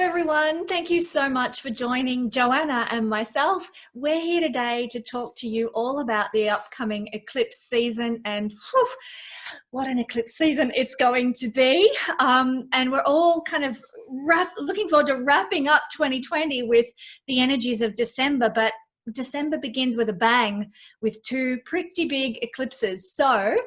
everyone. Thank you so much for joining Joanna and myself. We're here today to talk to you all about the upcoming eclipse season and whew, what an eclipse season it's going to be. And we're all kind of looking forward to wrapping up 2020 with the energies of December, but December begins with a bang with two pretty big eclipses. So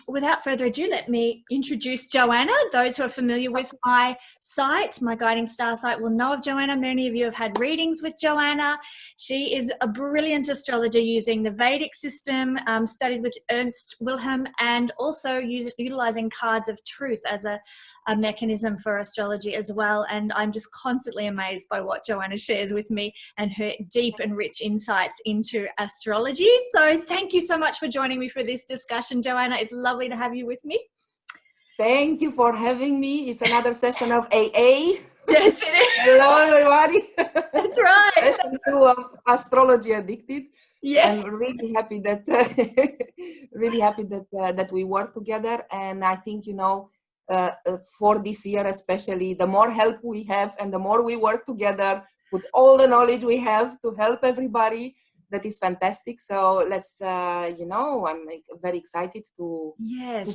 without further ado, let me introduce Joanna. Those who are familiar with my site, my guiding star site, will know of Joanna. Many of you have had readings with Joanna. She is a brilliant astrologer using the Vedic system, studied with Ernst, Wilhelm, and also utilizing cards of truth as a mechanism for astrology as well. And I'm just constantly amazed by what Joanna shares with me and her deep and rich insights into astrology. So thank you so much for joining me for this discussion, Joanna. It's lovely to have you with me. Thank you for having me. It's another session of AA. Yes, it is. Hello, everybody. That's right. Session 2 of Astrology Addicted. Yeah. I'm really happy that that we work together. And I think, for this year especially, the more help we have and the more we work together with all the knowledge we have to help everybody, that is fantastic. So let's, I'm very excited to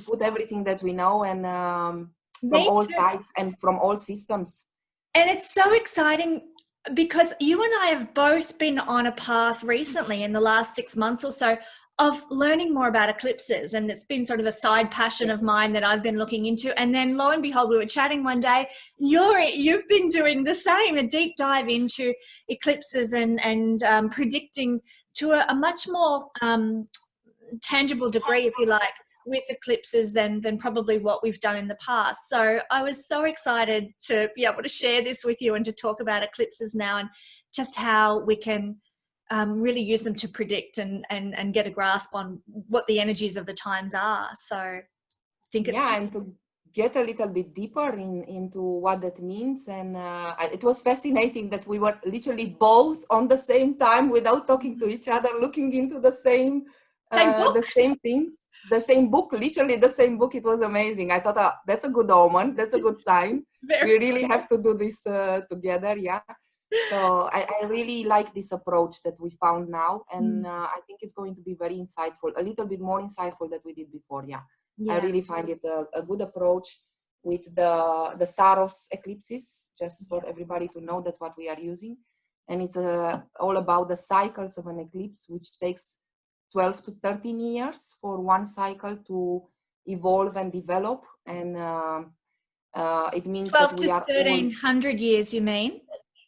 put everything that we know and from all sides and from all systems. And it's so exciting because you and I have both been on a path recently in the last 6 months or so of learning more about eclipses, and it's been sort of a side passion of mine that I've been looking into. And then lo and behold, we were chatting one day, you've been doing the same, a deep dive into eclipses and predicting to a much more tangible degree, if you like, with eclipses than probably what we've done in the past. So I was so excited to be able to share this with you and to talk about eclipses now and just how we can really use them to predict and get a grasp on what the energies of the times are. So I think it's and to get a little bit deeper into what that means. And it was fascinating that we were literally both on the same time without talking to each other, looking into the same the same things, the same book, literally the same book. It was amazing. I thought, that's a good omen. That's a good sign. We really have to do this together. Yeah. So I really like this approach that we found now, and I think it's going to be very insightful, a little bit more insightful than we did before. Yeah. I really find it a good approach with the Saros eclipses, just for everybody to know that's what we are using. And it's all about the cycles of an eclipse, which takes 12 to 13 years for one cycle to evolve and develop. And it means 12 that we to are 1300 years, you mean?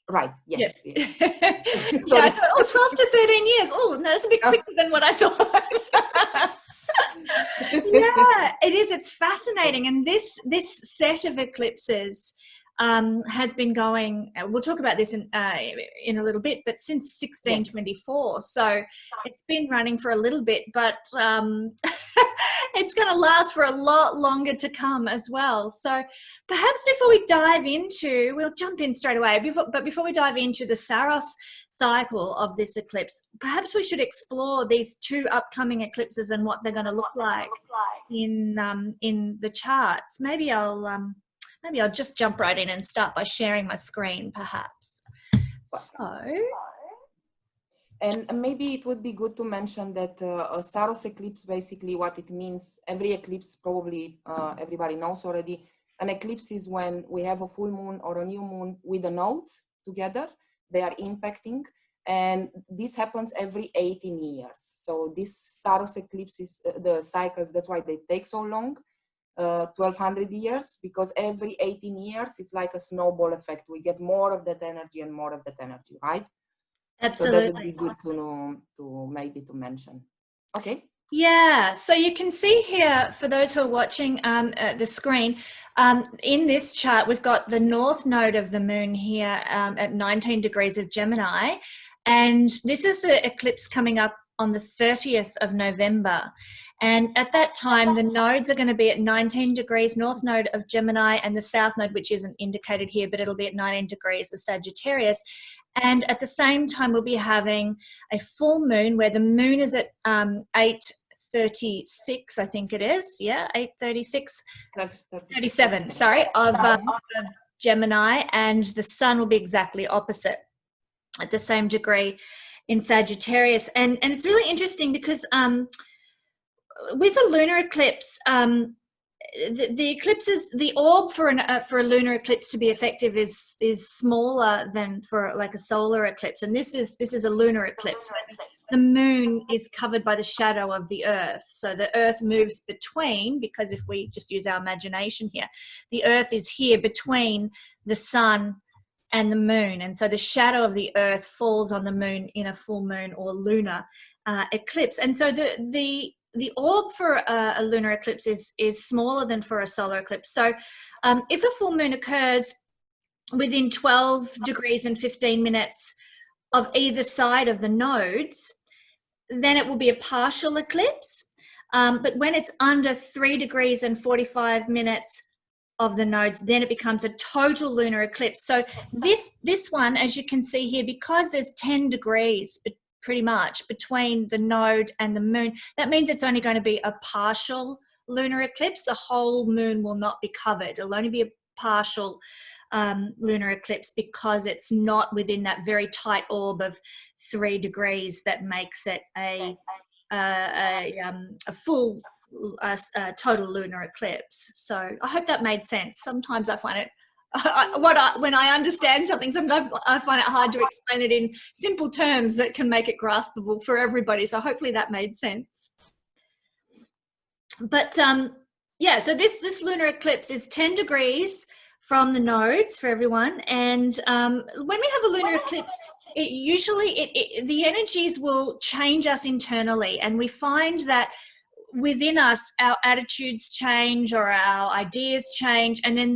Right. Yes. Yeah. I thought, 12 to 13 years. Oh, no, that's a bit quicker than what I thought. Yeah, it is. It's fascinating. And this set of eclipses has been going, we'll talk about this in a little bit, but since 1624. So it's been running for a little bit, but it's going to last for a lot longer to come as well. So perhaps before we dive into, we'll jump in straight away, but before we dive into the Saros cycle of this eclipse, perhaps we should explore these two upcoming eclipses and what they're going to look like in the charts. Maybe I'll just jump right in and start by sharing my screen, perhaps. And maybe it would be good to mention that a Saros eclipse, basically what it means, every eclipse probably everybody knows already. An eclipse is when we have a full moon or a new moon with the nodes together. They are impacting. And this happens every 18 years. So this Saros eclipse is the cycles, that's why they take so long. 1200 years, because every 18 years it's like a snowball effect. We get more of that energy and more of that energy, right? Absolutely. So that would be good to know, to mention. Okay. Yeah, so you can see here, for those who are watching the screen, in this chart we've got the north node of the moon here at 19 degrees of Gemini, and this is the eclipse coming up on the 30th of November. And at that time, the nodes are going to be at 19 degrees, north node of Gemini, and the south node, which isn't indicated here, but it'll be at 19 degrees of Sagittarius. And at the same time, we'll be having a full moon where the moon is at 8:36, I think it is. Yeah, 8:36, 37, sorry, of Gemini, and the sun will be exactly opposite at the same degree in Sagittarius. And it's really interesting because with a lunar eclipse, the eclipses, the orb for a lunar eclipse to be effective is smaller than for like a solar eclipse, and this is a lunar eclipse where the moon is covered by the shadow of the earth. So the earth moves between, because if we just use our imagination here, the earth is here between the sun and the moon, and so the shadow of the earth falls on the moon in a full moon or lunar eclipse. And so the orb for a lunar eclipse is smaller than for a solar eclipse. So if a full moon occurs within 12 degrees and 15 minutes of either side of the nodes, then it will be a partial eclipse. But when it's under 3 degrees and 45 minutes of the nodes, then it becomes a total lunar eclipse. So this one, as you can see here, because there's 10 degrees pretty much between the node and the moon, that means it's only going to be a partial lunar eclipse. The whole moon will not be covered. It'll only be a partial lunar eclipse because it's not within that very tight orb of 3 degrees that makes it a full total lunar eclipse. So I hope that made sense. Sometimes I find it when I understand something, sometimes I find it hard to explain it in simple terms that can make it graspable for everybody. So hopefully that made sense. But yeah, so this lunar eclipse is 10 degrees from the nodes for everyone. And when we have a lunar eclipse, it usually the energies will change us internally, and we find that within us our attitudes change or our ideas change, and then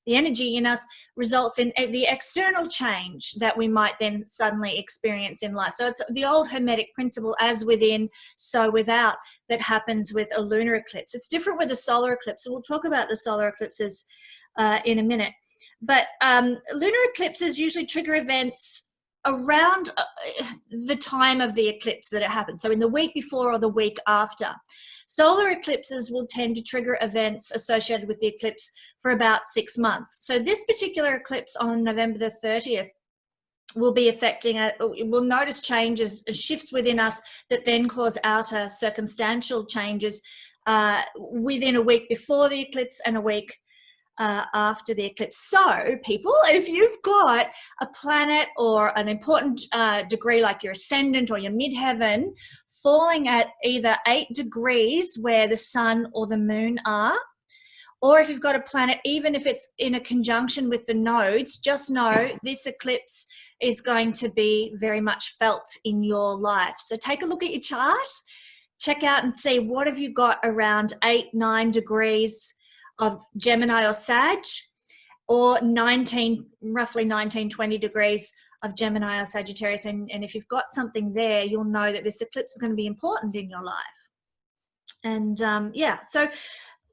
the energy in us results in the external change that we might then suddenly experience in life. So it's the old Hermetic principle, as within, so without, that happens with a lunar eclipse. It's different with a solar eclipse. So we'll talk about the solar eclipses in a minute. But lunar eclipses usually trigger events around the time of the eclipse that it happens. So in the week before or the week after. Solar eclipses will tend to trigger events associated with the eclipse for about 6 months. So this particular eclipse on November the 30th will be affecting, we'll notice changes, shifts within us that then cause outer circumstantial changes within a week before the eclipse and a week after the eclipse. So people, if you've got a planet or an important degree like your ascendant or your midheaven falling at either 8 degrees where the sun or the moon are, or if you've got a planet, even if it's in a conjunction with the nodes, just know this eclipse is going to be very much felt in your life. So take a look at your chart, check out and see what have you got around 8-9 degrees of Gemini or Sag, or roughly 19-20 degrees of Gemini or Sagittarius. And if you've got something there, you'll know that this eclipse is going to be important in your life. And yeah, so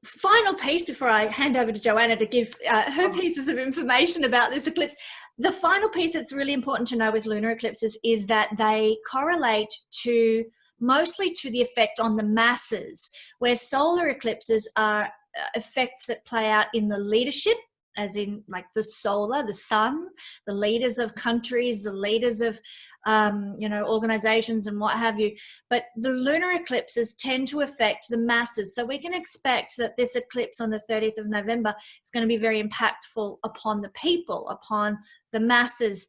final piece before I hand over to Joanna to give her pieces of information about this eclipse. The final piece that's really important to know with lunar eclipses is that they correlate mostly to the effect on the masses, where solar eclipses are effects that play out in the leadership, as in like the sun, the leaders of countries, the leaders of organizations and what have you. But the lunar eclipses tend to affect the masses. So we can expect that this eclipse on the 30th of November is going to be very impactful upon the people, upon the masses,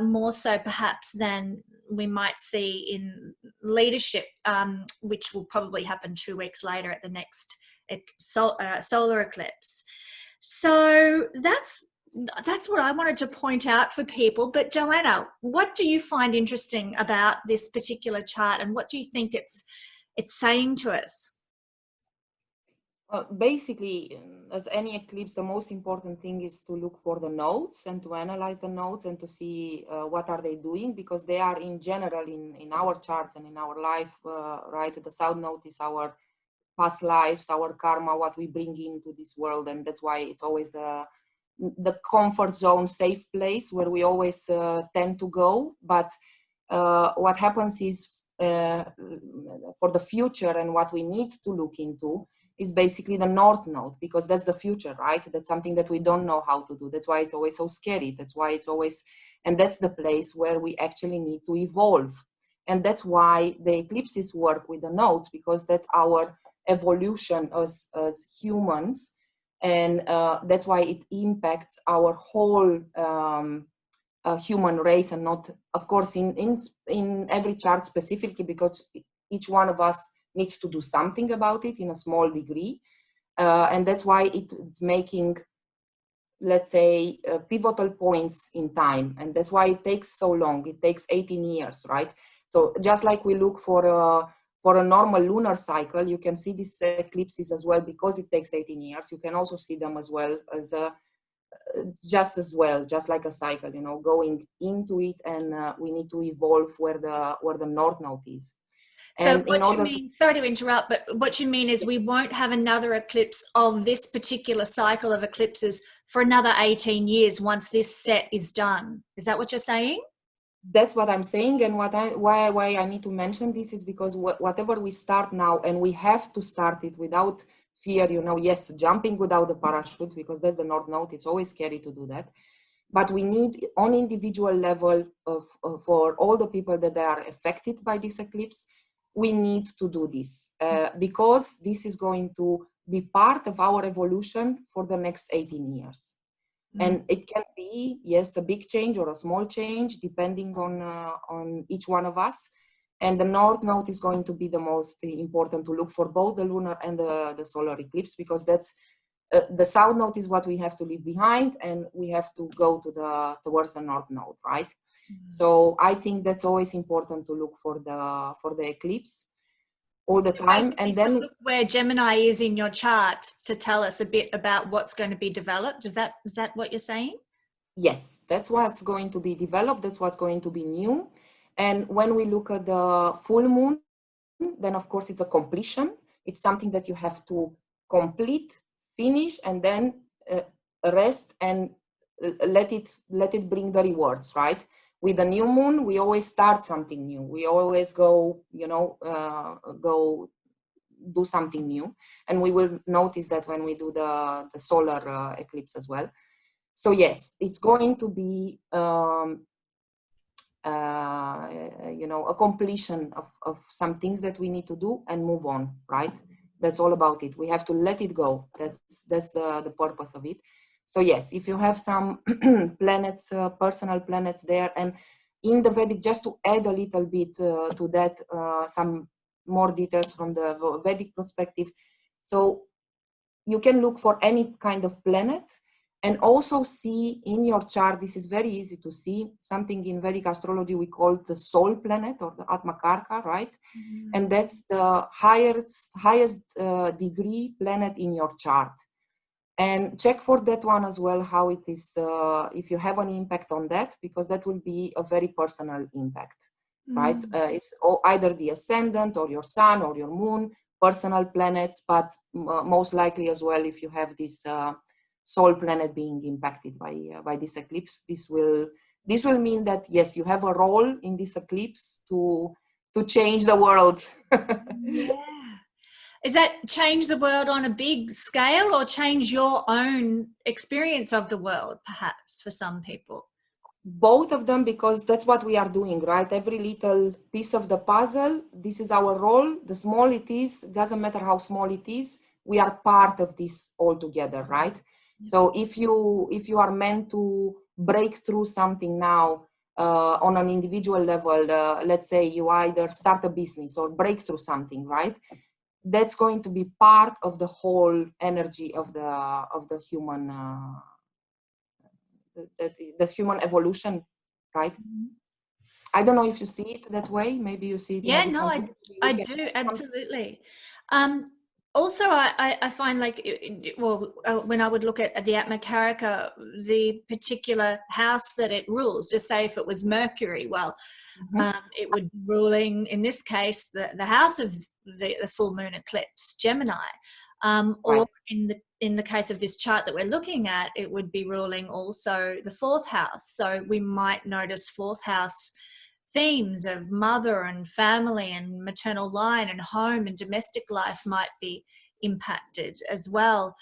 more so perhaps than we might see in leadership, which will probably happen 2 weeks later at the next solar eclipse. So that's what I wanted to point out for people. But Joanna, what do you find interesting about this particular chart, and what do you think it's saying to us? Basically, as any eclipse, the most important thing is to look for the nodes and to analyze the nodes and to see what are they doing, because they are in general in our charts and in our life, right? The south node is our past lives, our karma, what we bring into this world, and that's why it's always the comfort zone, safe place where we always tend to go. But what happens is for the future, and what we need to look into is basically the north node, because that's the future, right? That's something that we don't know how to do. That's why it's always so scary. That's why it's always, and that's the place where we actually need to evolve. And that's why the eclipses work with the nodes, because that's our evolution as humans. And that's why it impacts our whole human race, and not, of course, in every chart specifically, because each one of us needs to do something about it in a small degree. And that's why it's making, let's say, pivotal points in time. And that's why it takes so long. It takes 18 years, right? So just like we look for a normal lunar cycle, you can see these eclipses as well, because it takes 18 years. You can also see them as well as just like a cycle, you know, going into it, and we need to evolve where the north node is. So what you mean, sorry to interrupt, but what you mean is we won't have another eclipse of this particular cycle of eclipses for another 18 years once this set is done. Is that what you're saying? That's what I'm saying. And why I need to mention this is because whatever we start now, and we have to start it without fear, you know, yes, jumping without the parachute, because that's the north node. It's always scary to do that. But we need, on individual level, for all the people that are affected by this eclipse, we need to do this because this is going to be part of our evolution for the next 18 years. And it can be, yes, a big change or a small change, depending on each one of us. And the north node is going to be the most important to look for, both the lunar and the solar eclipse, because that's the south node is what we have to leave behind, and we have to go towards the north node, right? So I think that's always important to look for the eclipse all the time. And then look where Gemini is in your chart to tell us a bit about what's going to be developed. Is that what you're saying? Yes, that's what's going to be developed. That's what's going to be new. And when we look at the full moon, then of course it's a completion. It's something that you have to complete, finish, and then rest and let it bring the rewards, right? With the new moon, we always start something new. We always go, you know, go do something new. And we will notice that when we do the solar eclipse as well. So yes, it's going to be, you know, a completion of some things that we need to do and move on, right? That's all about it. We have to let it go. That's the purpose of it. So yes, if you have some planets, personal planets there, and in the Vedic, just to add a little bit to that, some more details from the Vedic perspective. So you can look for any kind of planet, and also see in your chart, this is very easy to see, something in Vedic astrology we call the soul planet, or the Atmakarka, right? And that's the highest degree planet in your chart. And check for that one as well, how it is, if you have an impact on that, because that will be a very personal impact, right? It's either the ascendant or your sun or your moon, personal planets, but most likely as well, if you have this soul planet being impacted by this eclipse, this will mean that, yes, you have a role in this eclipse to change the world. Yeah. Is that change the world on a big scale, or change your own experience of the world, perhaps, for some people? Both of them, because that's what we are doing, right? Every little piece of the puzzle, this is our role. The small it is, doesn't matter how small it is, we are part of this all together, right? So if you are meant to break through something now on an individual level, let's say you either start a business or break through something, right? That's going to be part of the whole energy of the human the human evolution, right? I don't know if you see it that way. Maybe you see it. Yeah, no, I do, absolutely. Also, I find, like, when I would look at the Atmakarika, the particular house that it rules, just say if it was Mercury, well, it would be ruling, in this case, the house of the full moon eclipse, Gemini. Or in the case of this chart that we're looking at, it would be ruling also the fourth house. So we might notice fourth house themes of mother and family and maternal line and home and domestic life might be impacted as well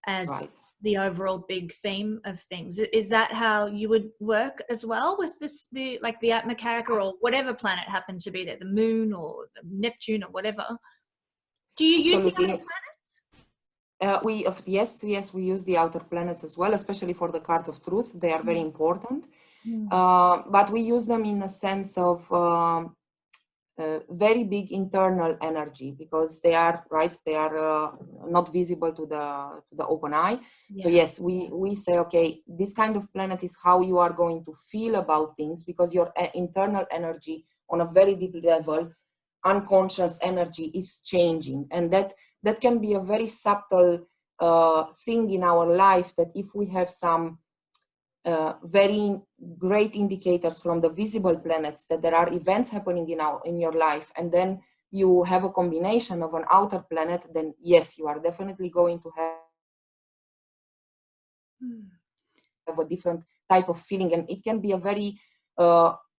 as Right. the overall big theme of things. Is that how you would work as well with this, the Atmacarica or whatever planet happened to be there, the moon or the Neptune or whatever? Do you use the Absolutely. outer planets? Yes, we use the outer planets as well, especially for the card of truth. They are very important. Mm. But we use them in a sense of very big internal energy, because they are not visible to the open eye. Yeah. So yes, we say, okay, this kind of planet is how you are going to feel about things, because your internal energy on a very deep level, unconscious energy, is changing, and that can be a very subtle thing in our life, that if we have some very great indicators from the visible planets that there are events happening in your life, and then you have a combination of an outer planet, then yes, you are definitely going to have a different type of feeling, and it can be a very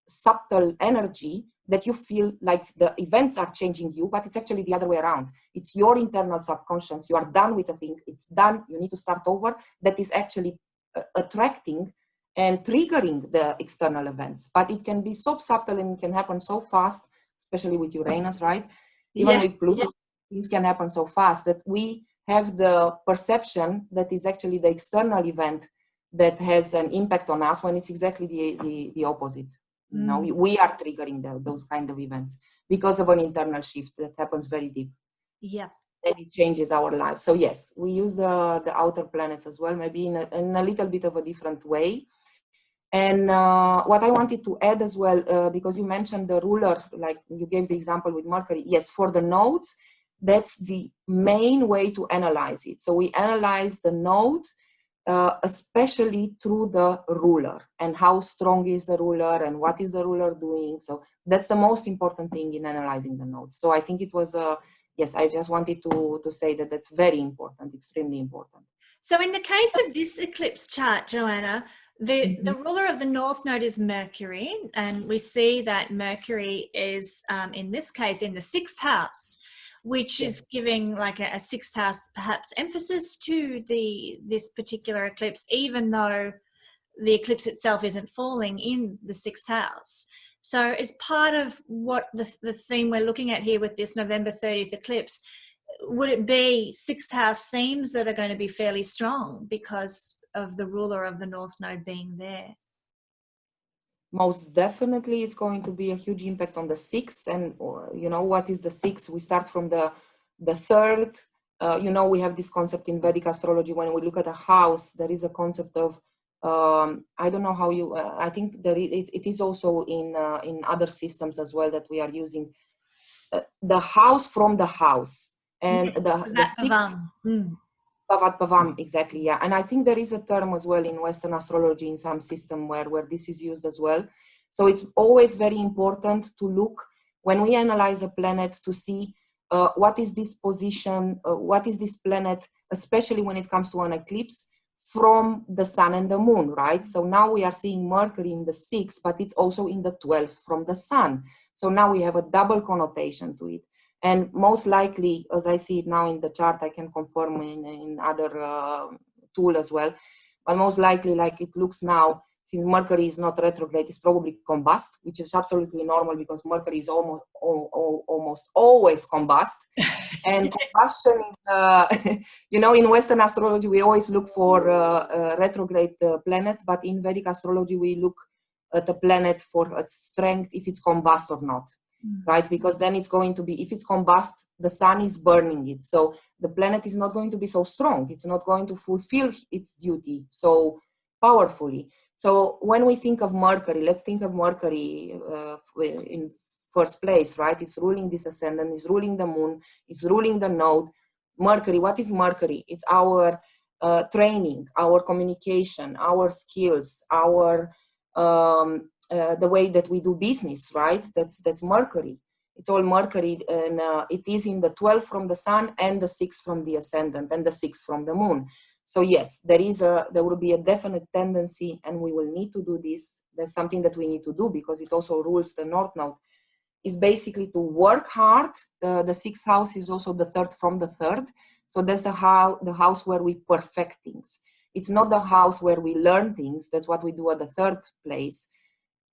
subtle energy that you feel like the events are changing you, but it's actually the other way around. It's your internal subconscious. You are done with a thing, it's done, you need to start over, that is actually attracting and triggering the external events. But it can be so subtle and it can happen so fast, especially with Uranus, right? Even with Pluto, things can happen so fast that we have the perception that is actually the external event that has an impact on us, when it's exactly the opposite. You know, we are triggering those kind of events because of an internal shift that happens very deep. Yeah. And it changes our lives. So yes, we use the outer planets as well, maybe in a little bit of a different way. And what I wanted to add as well, because you mentioned the ruler, like you gave the example with Mercury. Yes, for the nodes, that's the main way to analyze it. So we analyze the node, especially through the ruler, and how strong is the ruler and what is the ruler doing. So that's the most important thing in analyzing the nodes. So I think it was yes, I just wanted to say that that's very important, extremely important. So in the case of this eclipse chart, Joanna, the ruler of the North Node is Mercury, and we see that Mercury is, in this case, in the 6th house, which is giving like a 6th house perhaps emphasis to this particular eclipse, even though the eclipse itself isn't falling in the 6th house. So as part of what the theme we're looking at here with this November 30th eclipse, would it be 6th house themes that are going to be fairly strong because of the ruler of the North Node being there? Most definitely, it's going to be a huge impact on the 6th. And you know, what is the 6th? We start from the 3rd. You know, we have this concept in Vedic astrology. When we look at a house, there is a concept of I don't know how you. I think that it is also in other systems as well that we are using. The house from the house, and the 6th. Pavat Pavam, exactly, yeah. And I think there is a term as well in Western astrology in some system where this is used as well. So it's always very important to look, when we analyze a planet, to see what is this position, what is this planet, especially when it comes to an eclipse, from the sun and the moon, right? So now we are seeing Mercury in the 6th, but it's also in the 12th from the sun. So now we have a double connotation to it. And most likely, as I see it now in the chart, I can confirm in other tool as well, but most likely, like it looks now, since Mercury is not retrograde, it's probably combust, which is absolutely normal because Mercury is almost always combust. And combustion is, you know, in Western astrology, we always look for retrograde planets, but in Vedic astrology, we look at the planet for its strength, if it's combust or not. Right? Because then it's going to be, if it's combust, the sun is burning it. So the planet is not going to be so strong. It's not going to fulfill its duty so powerfully. So when we think of Mercury, let's think of Mercury in first place, right? It's ruling this ascendant, it's ruling the moon, it's ruling the node. Mercury, what is Mercury? It's our training, our communication, our skills, our the way that we do business, right? That's Mercury. It's all Mercury, and it is in the 12th from the sun and the 6th from the ascendant and the 6th from the moon. So yes, there will be a definite tendency, and we will need to do this. That's something that we need to do because it also rules the North Node. Is basically to work hard. The 6th house is also the 3rd from the 3rd. So that's the house where we perfect things. It's not the house where we learn things. That's what we do at the third place,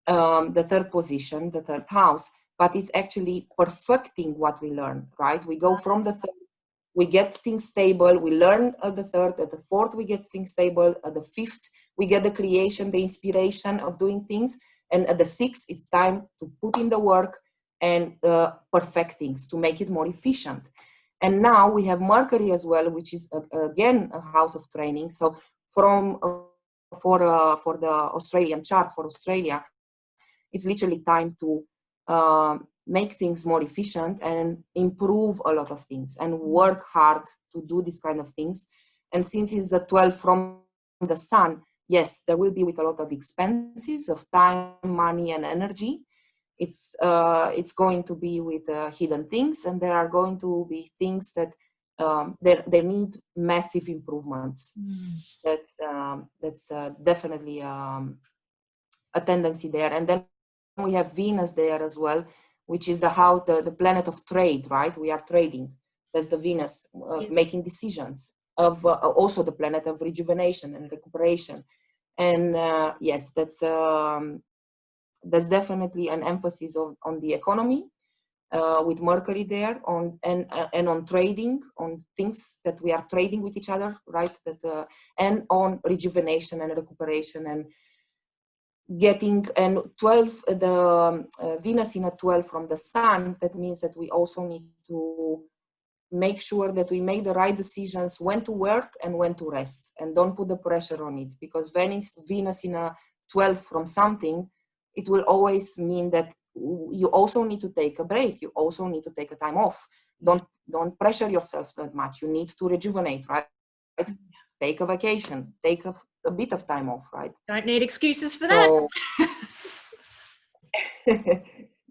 the third position, the third house. But it's actually perfecting what we learn, right? We go from the third, we get things stable, we learn at the third, at the fourth we get things stable, at the fifth we get the creation, the inspiration of doing things, and at the sixth it's time to put in the work and perfect things to make it more efficient. And now we have Mercury as well, which is again a house of training. So for the Australian chart, for Australia, it's literally time to make things more efficient and improve a lot of things and work hard to do this kind of things. And since it's the 12 from the sun, yes, there will be with a lot of expenses of time, money, and energy. It's going to be with hidden things, and there are going to be things that they need massive improvements. That's definitely a tendency there. And then we have Venus there as well, which is the planet of trade, right? We are trading. That's the Venus of making decisions, of also the planet of rejuvenation and recuperation. And yes, that's definitely an emphasis on the economy with Mercury there, and on trading, on things that we are trading with each other, right? And on rejuvenation and recuperation and getting, and 12, Venus in a 12 from the sun, that means that we also need to make sure that we make the right decisions when to work and when to rest, and don't put the pressure on it, because Venus in a 12 from something, it will always mean that you also need to take a break, you also need to take a time off. Don't pressure yourself that much. You need to rejuvenate, right? Take a vacation, take a bit of time off, right? Don't need excuses for that.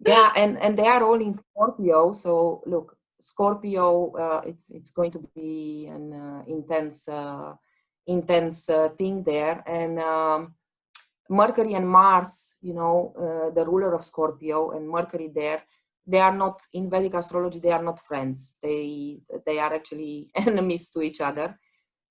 Yeah, and they are all in Scorpio. So look, Scorpio, it's going to be an intense thing there. And Mercury and Mars, the ruler of Scorpio, and Mercury there, they are not, in Vedic astrology, they are not friends. They are actually enemies to each other.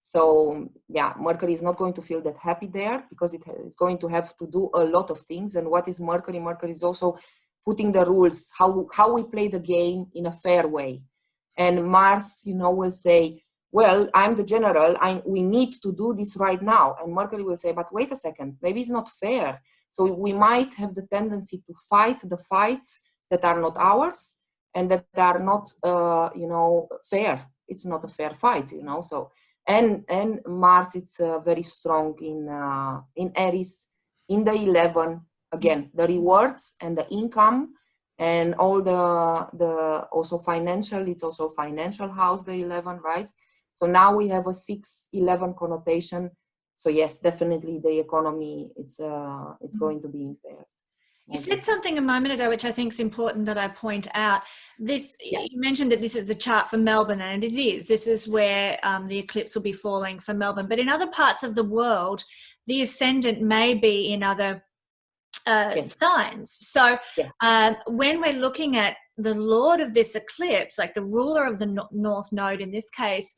So yeah, Mercury is not going to feel that happy there, because it's going to have to do a lot of things. And what is Mercury? Mercury is also putting the rules, how we play the game in a fair way. And Mars, will say, well, I'm the general, we need to do this right now. And Mercury will say, but wait a second, maybe it's not fair. So we might have the tendency to fight the fights that are not ours and that are not, fair. It's not a fair fight, so. And Mars, it's very strong in Aries, in the 11. Again, the rewards and the income, and all the also financial. It's also financial house, the 11, right? So now we have a 6-11 connotation. So yes, definitely the economy. It's going to be impaired. You said something a moment ago, which I think is important that I point out. You mentioned that this is the chart for Melbourne, and it is. This is where the eclipse will be falling for Melbourne. But in other parts of the world, the ascendant may be in other signs. So when we're looking at the lord of this eclipse, like the ruler of the North Node in this case,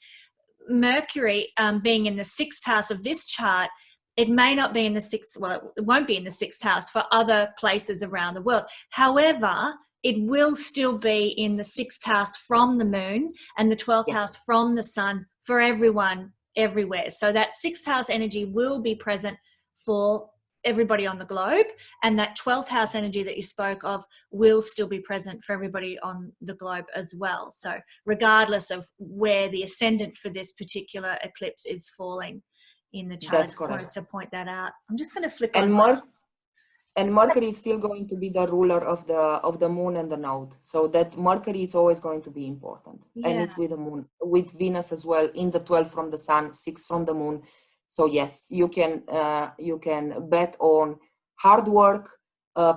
Mercury being in the 6th house of this chart, it may not be in the 6th, well, it won't be in the 6th house for other places around the world. However, it will still be in the 6th house from the moon and the 12th house from the sun for everyone, everywhere. So that 6th house energy will be present for everybody on the globe, and that 12th house energy that you spoke of will still be present for everybody on the globe as well. So regardless of where the ascendant for this particular eclipse is falling in the chart. I just wanted to point that out. I'm just going to flip on. And Mercury is still going to be the ruler of the moon and the node. So that Mercury is always going to be important. Yeah. And it's with the moon, with Venus as well, in the 12 from the sun, 6 from the moon. So yes, you can bet on hard work,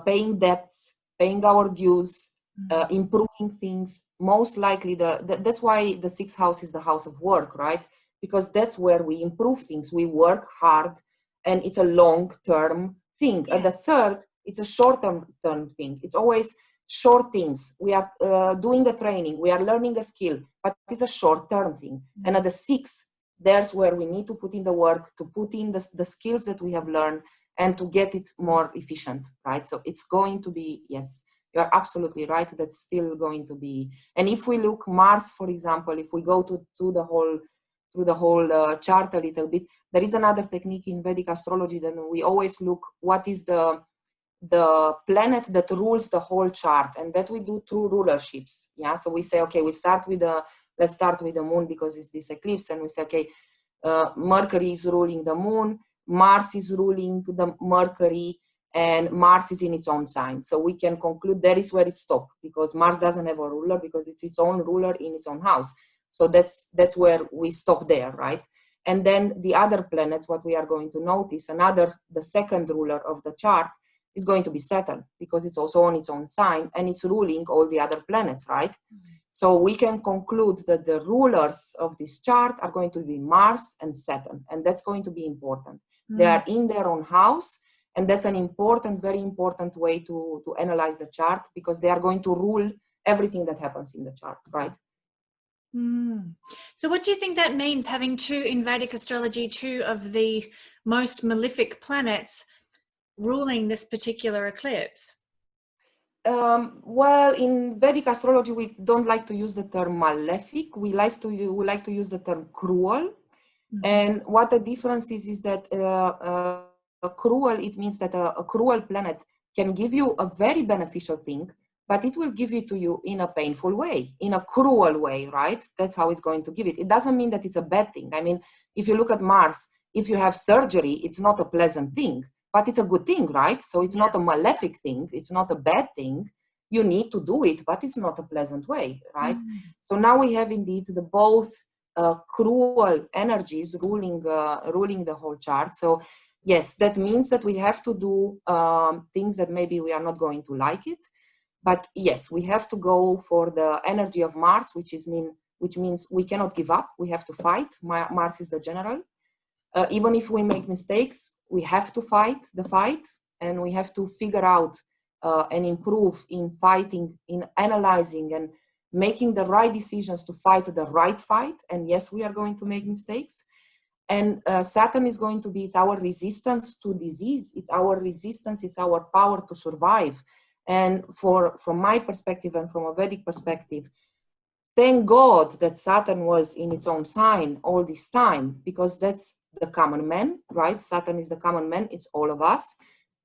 paying debts, paying our dues, improving things. Most likely that's why the 6th house is the house of work, right? Because that's where we improve things. We work hard, and it's a long-term thing. Yeah. And the 3rd, it's a short-term thing. It's always short things. We are doing a training, we are learning a skill, but it's a short-term thing. And at the 6th, there's where we need to put in the work, to put in the skills that we have learned and to get it more efficient, right? So it's going to be, yes, you're absolutely right. That's still going to be. And if we look Mars, for example, if we go to the whole chart a little bit, there is another technique in Vedic astrology. Then we always look what is the planet that rules the whole chart, and that we do through rulerships. Yeah, so we say, okay, let's start with the moon because it's this eclipse, and we say, okay, Mercury is ruling the moon, Mars is ruling the Mercury, and Mars is in its own sign. So we can conclude that is where it stops, because Mars doesn't have a ruler, because it's its own ruler in its own house. So that's where we stop there, right? And then the other planets, what we are going to notice, the second ruler of the chart is going to be Saturn, because it's also on its own sign and it's ruling all the other planets, right? Mm-hmm. So we can conclude that the rulers of this chart are going to be Mars and Saturn, and that's going to be important. Mm-hmm. They are in their own house, and that's an important, very important way to analyze the chart, because they are going to rule everything that happens in the chart, right? Mm. So what do you think that means, having in Vedic astrology, 2 of the most malefic planets ruling this particular eclipse? Well, in Vedic astrology, we don't like to use the term malefic. We like to use the term cruel. Mm-hmm. And what the difference is that cruel, it means that a cruel planet can give you a very beneficial thing, but it will give it to you in a painful way, in a cruel way, right? That's how it's going to give it. It doesn't mean that it's a bad thing. I mean, if you look at Mars, if you have surgery, it's not a pleasant thing, but it's a good thing, right? So it's not a malefic thing. It's not a bad thing. You need to do it, but it's not a pleasant way, right? Mm. So now we have indeed the both cruel energies ruling the whole chart. So yes, that means that we have to do things that maybe we are not going to like it. But yes, we have to go for the energy of Mars, which means we cannot give up. We have to fight. Mars is the general. Even if we make mistakes, we have to fight the fight, and we have to figure out and improve in fighting, in analyzing and making the right decisions to fight the right fight. And yes, we are going to make mistakes. And Saturn is going to be, it's our resistance to disease. It's our resistance. It's our power to survive. And from my perspective and from a Vedic perspective, thank God that Saturn was in its own sign all this time, because that's the common man, right? Saturn is the common man. It's all of us.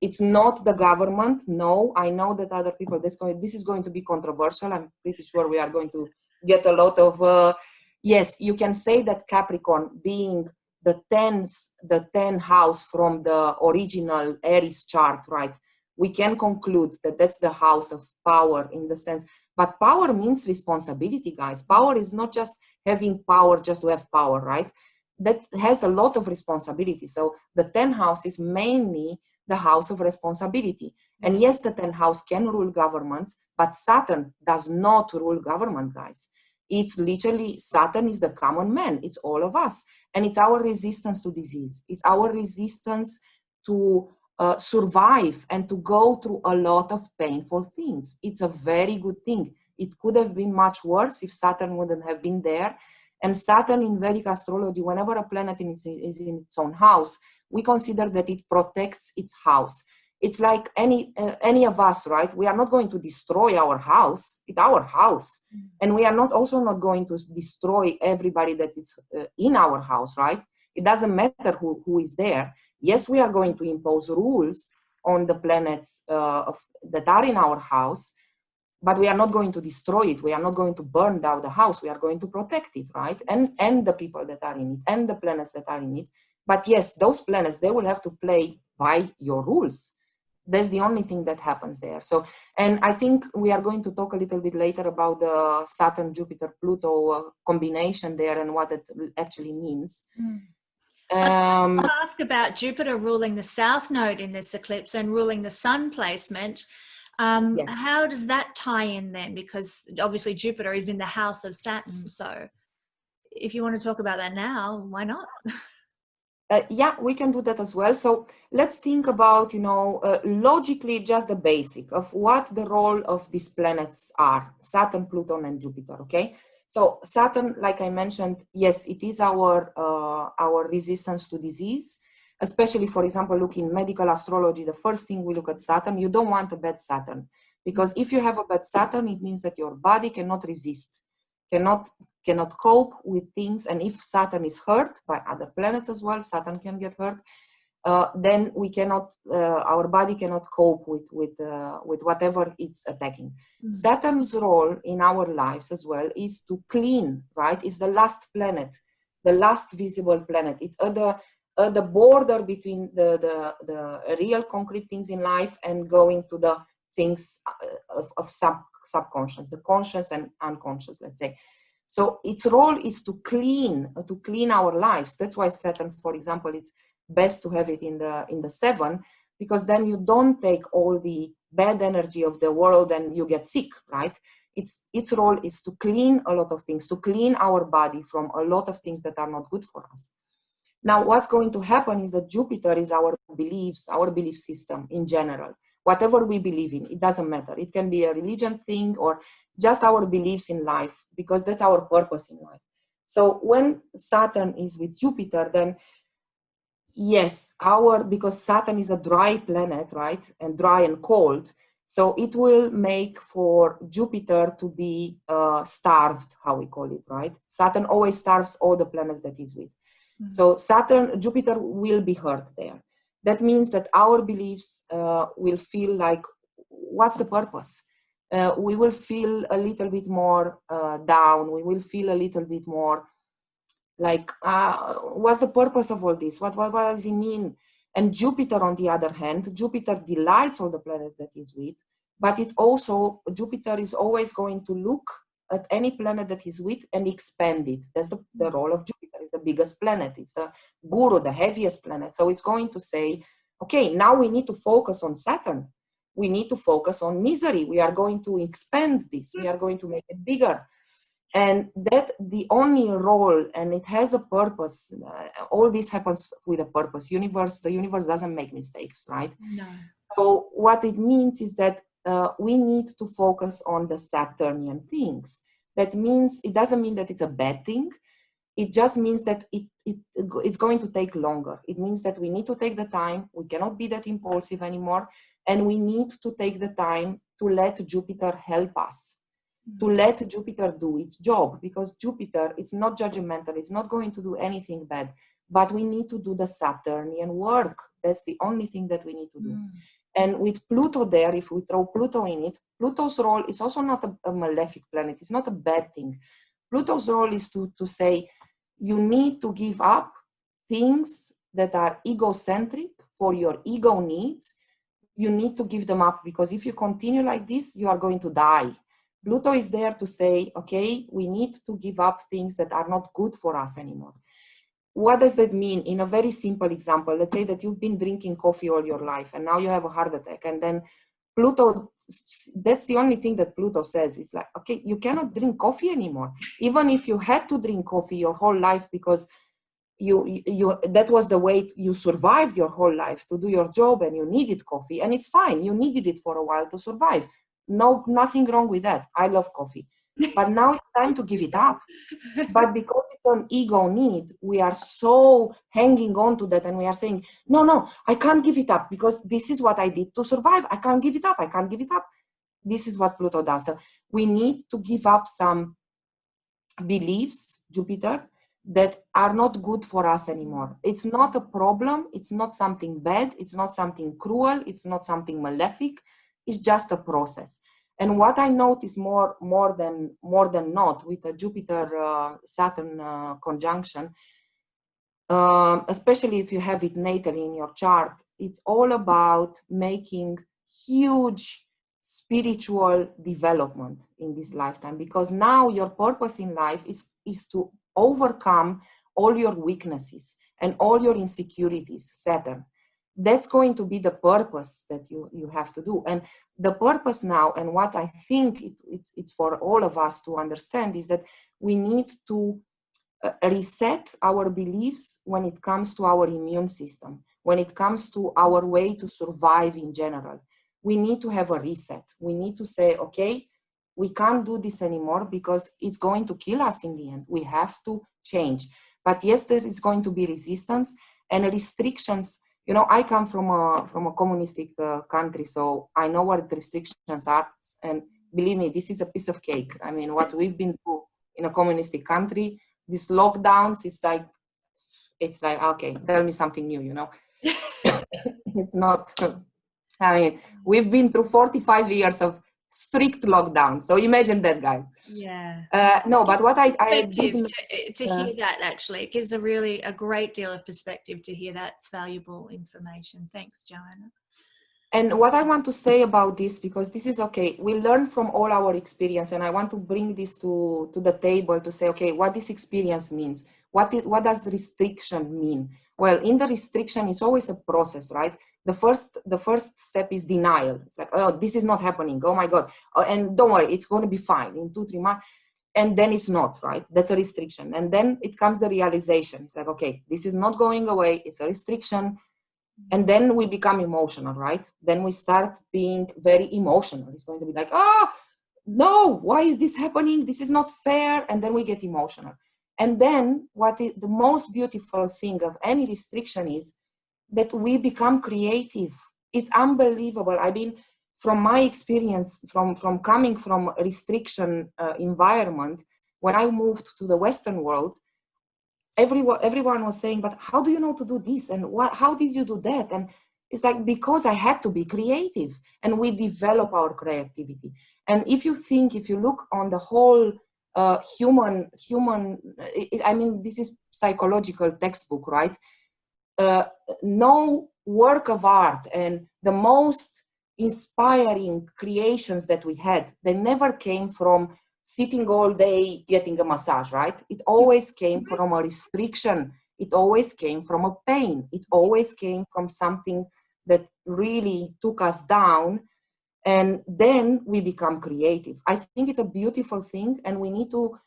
It's not the government. No, I know that other people, this is going to be controversial. I'm pretty sure we are going to get a lot of, yes, you can say that Capricorn, being the 10th house from the original Aries chart, right? We can conclude that that's the house of power in the sense, but power means responsibility, guys. Power is not just having power just to have power, right? That has a lot of responsibility. So the 10th house is mainly the house of responsibility. And yes, the 10th house can rule governments, but Saturn does not rule government, guys. It's literally, Saturn is the common man. It's all of us. And it's our resistance to disease. It's our resistance to survive and to go through a lot of painful things. It's a very good thing. It could have been much worse if Saturn wouldn't have been there. And Saturn in Vedic astrology, whenever a planet is in its own house, we consider that it protects its house. It's like any of us, right? We are not going to destroy our house. It's our house. Mm-hmm. And we are also not going to destroy everybody that is in our house, right? It doesn't matter who is there. Yes, we are going to impose rules on the planets that are in our house, but we are not going to destroy it. We are not going to burn down the house. We are going to protect it, right? And the people that are in it, and the planets that are in it. But yes, those planets, they will have to play by your rules. That's the only thing that happens there. So, and I think we are going to talk a little bit later about the Saturn, Jupiter, Pluto combination there and what it actually means. Mm. I'll ask about Jupiter ruling the South Node in this eclipse and ruling the Sun placement. Yes. How does that tie in then? Because obviously Jupiter is in the house of Saturn. So if you want to talk about that now, why not? Yeah, we can do that as well. So let's think about, logically just the basic of what the role of these planets are: Saturn, Pluto, and Jupiter. Okay. So Saturn, like I mentioned, yes, it is our resistance to disease. Especially, for example, look in medical astrology, the first thing we look at Saturn. You don't want a bad Saturn, because if you have a bad Saturn, it means that your body cannot resist, cannot cope with things. And if Saturn is hurt by other planets as well, Saturn can get hurt, then we cannot, our body cannot cope with whatever it's attacking. Saturn's role in our lives as well is to clean, right? It's the last planet, the last visible planet. It's at the border between the real concrete things in life and going to the things of subconscious, the conscious and unconscious, let's say. So its role is to clean our lives. That's why Saturn, for example, it's best to have it in the 7, because then you don't take all the bad energy of the world and you get sick, right? Its role is to clean a lot of things, to clean our body from a lot of things that are not good for us. Now, what's going to happen is that Jupiter is our beliefs, our belief system in general. Whatever we believe in, it doesn't matter. It can be a religion thing or just our beliefs in life, because that's our purpose in life. So when Saturn is with Jupiter, then yes, because Saturn is a dry planet, right? And dry and cold. So it will make for Jupiter to be starved, how we call it, right? Saturn always starves all the planets that he's with. So Jupiter will be hurt there. That means that our beliefs will feel like, what's the purpose? We will feel a little bit more down. We will feel a little bit more like, what's the purpose of all this? What does it mean? And Jupiter, on the other hand, Jupiter delights all the planets that he's with, but Jupiter is always going to look at any planet that he's with and expand it. That's the role of Jupiter. It's the biggest planet. It's the guru, the heaviest planet. So it's going to say, okay, now we need to focus on Saturn. We need to focus on misery. We are going to expand this. We are going to make it bigger. And that the only role, and it has a purpose. All this happens with a purpose. The universe doesn't make mistakes, right? No. So what it means is that we need to focus on the Saturnian things. That means, it doesn't mean that it's a bad thing. It just means that it's going to take longer. It means that we need to take the time. We cannot be that impulsive anymore. And we need to take the time to let Jupiter help us, to let Jupiter do its job, because Jupiter is not judgmental. It's not going to do anything bad, but we need to do the Saturnian work. That's the only thing that we need to do. And with Pluto there, if we throw Pluto in it, Pluto's role is also not a malefic planet. It's not a bad thing. Pluto's role is to say, you need to give up things that are egocentric for your ego needs. You need to give them up, because if you continue like this, you are going to die. Pluto is there to say, okay, we need to give up things that are not good for us anymore. What does that mean? In a very simple example, let's say that you've been drinking coffee all your life and now you have a heart attack, and then Pluto, that's the only thing that Pluto says. It's like, okay, you cannot drink coffee anymore. Even if you had to drink coffee your whole life because that was the way you survived your whole life to do your job, and you needed coffee, and it's fine. You needed it for a while to survive. No, nothing wrong with that. I love coffee. But now it's time to give it up. But because it's an ego need, we are so hanging on to that, and we are saying, no, I can't give it up because this is what I did to survive. I can't give it up. I can't give it up. This is what Pluto does. So we need to give up some beliefs, Jupiter, that are not good for us anymore. It's not a problem. It's not something bad. It's not something cruel. It's not something malefic. It's just a process. And what I notice more than not with a Jupiter Saturn conjunction, especially if you have it natally in your chart, it's all about making huge spiritual development in this lifetime, because now your purpose in life is to overcome all your weaknesses and all your insecurities, Saturn. That's going to be the purpose that you have to do. And the purpose now, and what I think it's for all of us to understand, is that we need to reset our beliefs when it comes to our immune system, when it comes to our way to survive in general. We need to have a reset. We need to say, okay, we can't do this anymore because it's going to kill us in the end. We have to change. But yes, there is going to be resistance and restrictions. You know, I come from a communistic country, so I know what restrictions are. And believe me, this is a piece of cake. I mean, what we've been through in a communistic country, these lockdowns, it's like, okay, tell me something new, you know. It's not, I mean, we've been through 45 years of strict lockdown. So imagine that, guys. Yeah. No, but what I Perspective did to hear that, actually, it gives a great deal of perspective to hear that. It's valuable information. Thanks, Joanna. And what I want to say about this, because this is okay, we learn from all our experience, and I want to bring this to the table to say, okay, what this experience means. What does restriction mean? Well, in the restriction, it's always a process, right? The first step is denial. It's like, oh, this is not happening. Oh my God. Oh, and don't worry, it's going to be fine in 2-3 months. And then it's not, right? That's a restriction. And then it comes the realization. It's like, okay, this is not going away. It's a restriction. And then we become emotional, right? Then we start being very emotional. It's going to be like, oh, no, why is this happening? This is not fair. And then we get emotional. And then what is the most beautiful thing of any restriction is that we become creative. It's unbelievable. I mean, from my experience, from coming from a restriction environment, when I moved to the Western world, everyone was saying, but how do you know to do this? And how did you do that? And it's like, because I had to be creative, and we develop our creativity. And if you look on the whole human, I mean, this is psychological textbook, right? No work of art and the most inspiring creations that we had, they never came from sitting all day getting a massage, right? It always came from a restriction. It always came from a pain. It always came from something that really took us down, and then we become creative. I think it's a beautiful thing, and we need to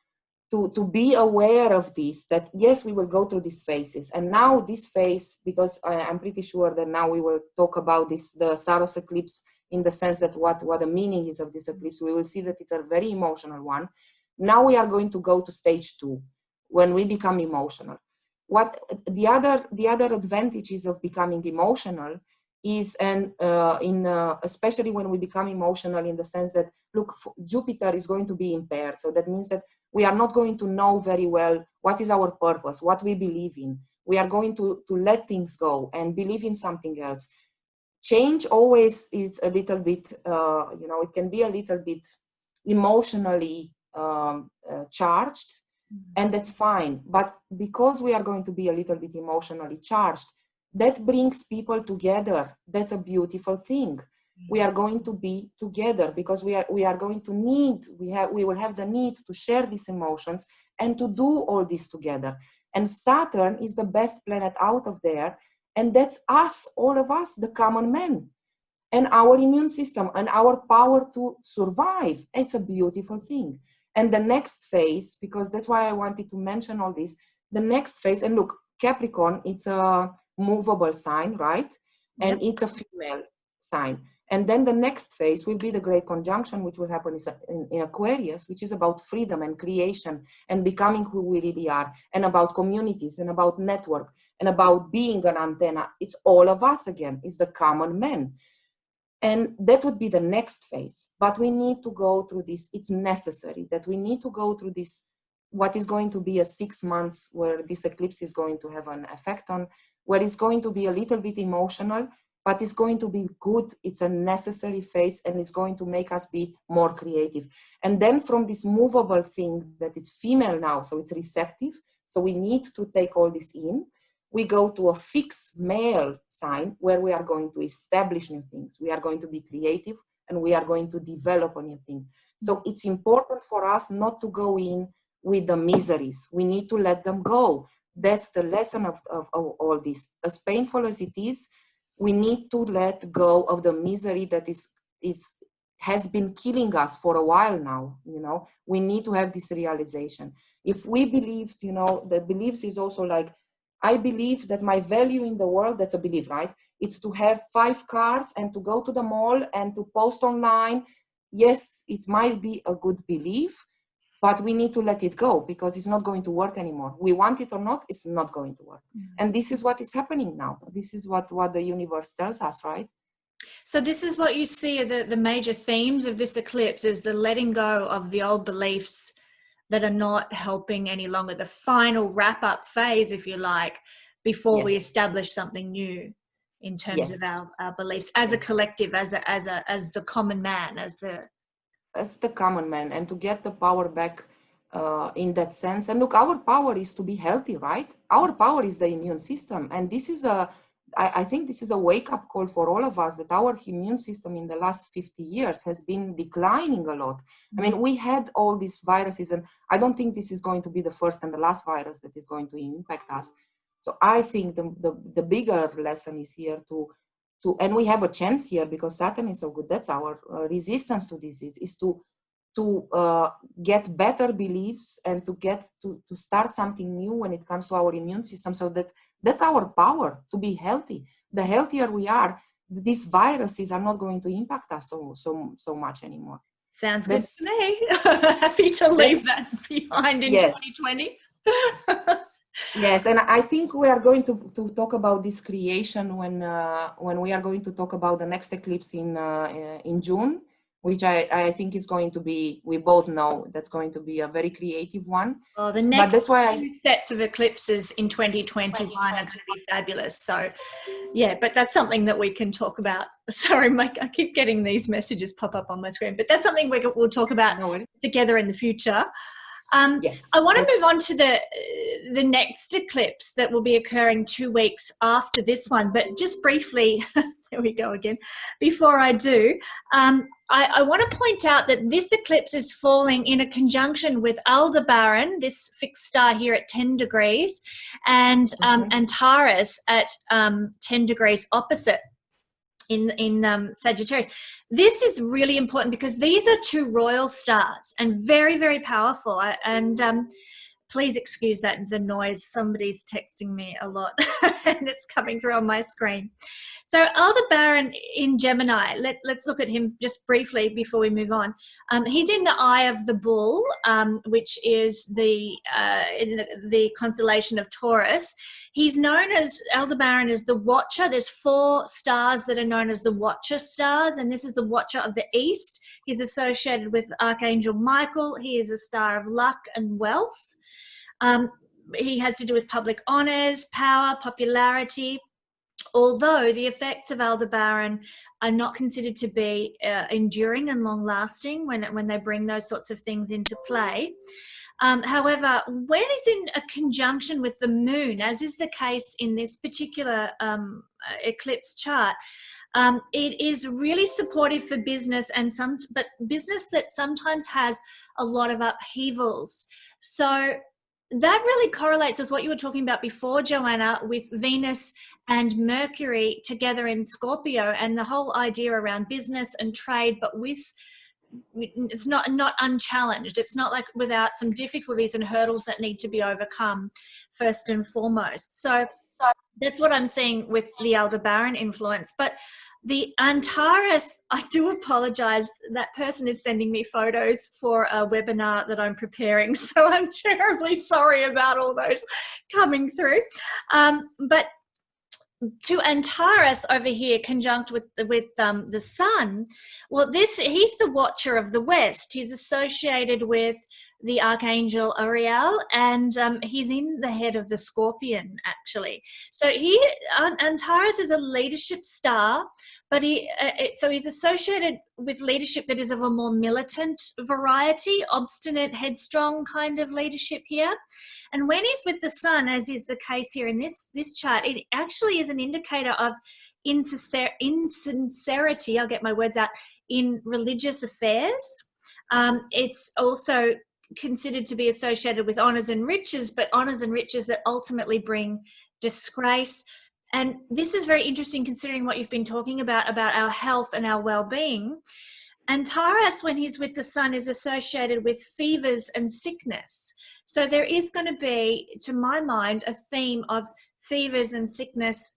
be aware of this, that yes, we will go through these phases. And now this phase, because I'm pretty sure that now we will talk about this, the Saros eclipse, in the sense that what the meaning is of this eclipse, we will see that it's a very emotional one. Now we are going to go to stage 2, when we become emotional. What the other advantages of becoming emotional is, and especially when we become emotional, in the sense that, look, Jupiter is going to be impaired. So that means that we are not going to know very well what is our purpose, what we believe in. We are going to let things go and believe in something else. Change always is a little bit, it can be a little bit emotionally charged, and that's fine. But because we are going to be a little bit emotionally charged, that brings people together. That's a beautiful thing. We are going to be together because we are going to we will have the need to share these emotions and to do all this together. And Saturn is the best planet out of there. And that's us, all of us, the common man, and our immune system and our power to survive. It's a beautiful thing. And the next phase, because that's why I wanted to mention all this, the next phase, and look, Capricorn, it's a movable sign, right? And it's a female sign. And then the next phase will be the Great Conjunction, which will happen in Aquarius, which is about freedom and creation and becoming who we really are, and about communities and about network and about being an antenna. It's all of us again. It's the common man. And that would be the next phase. But we need to go through this. It's necessary that we need to go through this, what is going to be a 6 months where this eclipse is going to have an effect on, where it's going to be a little bit emotional, but it's going to be good. It's a necessary phase, and it's going to make us be more creative. And then from this movable thing that is female now, so it's receptive, so we need to take all this in, we go to a fixed male sign where we are going to establish new things. We are going to be creative, and we are going to develop a new thing. So it's important for us not to go in with the miseries. We need to let them go. That's the lesson of all this. As painful as it is, we need to let go of the misery that is has been killing us for a while now. We need to have this realization. If we believed, the beliefs is also like, I believe that my value in the world, that's a belief, right? It's to have 5 cars and to go to the mall and to post online. Yes, it might be a good belief, but we need to let it go because it's not going to work anymore. We want it or not, it's not going to work. And this is what is happening now. This is what the universe tells us, right? So this is what you see, the major themes of this eclipse is the letting go of the old beliefs that are not helping any longer, the final wrap-up phase, if you like, before we establish something new in terms of our beliefs as a collective, as the common man, as the common man, and to get the power back in that sense. And look, our power is to be healthy, right? Our power is the immune system, and this is I think this is a wake-up call for all of us, that our immune system in the last 50 years has been declining a lot. I mean, we had all these viruses, and I don't think this is going to be the first and the last virus that is going to impact us. So I think the bigger lesson is here to and we have a chance here because Saturn is so good. That's our resistance to disease, is to get better beliefs and to get to start something new when it comes to our immune system. So that's our power, to be healthy. The healthier we are, these viruses are not going to impact us so much anymore. Sounds good to me. Happy to leave that behind in 2020. Yes, and I think we are going to talk about this creation when we are going to talk about the next eclipse in June, which I think is going to be, we both know that's going to be a very creative one. Well, the next two sets of eclipses in 2021 are going to be fabulous. So, yeah, but that's something that we can talk about. Sorry, Mike, I keep getting these messages pop up on my screen, but that's something we'll talk about together in the future. I want to move on to the next eclipse that will be occurring 2 weeks after this one, but just briefly, there we go again, before I do, I want to point out that this eclipse is falling in a conjunction with Aldebaran, this fixed star here at 10 degrees, and Antares at 10 degrees opposite in Sagittarius. This is really important because these are 2 royal stars and very, very powerful. Please excuse the noise. Somebody's texting me a lot and it's coming through on my screen. So Aldebaran in Gemini, let's look at him just briefly before we move on. He's in the Eye of the Bull, which is in the constellation of Taurus. He's known as, Aldebaran is the Watcher. There's 4 stars that are known as the Watcher stars, and this is the Watcher of the East. He's associated with Archangel Michael. He is a star of luck and wealth. He has to do with public honors, power, popularity, although the effects of Aldebaran are not considered to be enduring and long-lasting when they bring those sorts of things into play. However, when it's in a conjunction with the moon, as is the case in this particular eclipse chart, it is really supportive for business, but business that sometimes has a lot of upheavals. So that really correlates with what you were talking about before, Joanna, with Venus and Mercury together in Scorpio, and the whole idea around business and trade, but it's not unchallenged. It's not like without some difficulties and hurdles that need to be overcome first and foremost. So that's what I'm seeing with the Aldebaran influence. But the Antares, I do apologize. That person is sending me photos for a webinar that I'm preparing. So I'm terribly sorry about all those coming through. But to Antares over here, conjunct with the Sun, well, he's the Watcher of the West. He's associated with the Archangel Uriel, and he's in the head of the Scorpion, actually. So Antares is a leadership star, but he's associated with leadership that is of a more militant variety, obstinate, headstrong kind of leadership here. And when he's with the Sun, as is the case here in this chart, it actually is an indicator of insincerity, I'll get my words out, in religious affairs. It's also considered to be associated with honours and riches, but honours and riches that ultimately bring disgrace. And this is very interesting considering what you've been talking about our health and our well-being. Antares, when he's with the sun, is associated with fevers and sickness. So there is going to be, to my mind, a theme of fevers and sickness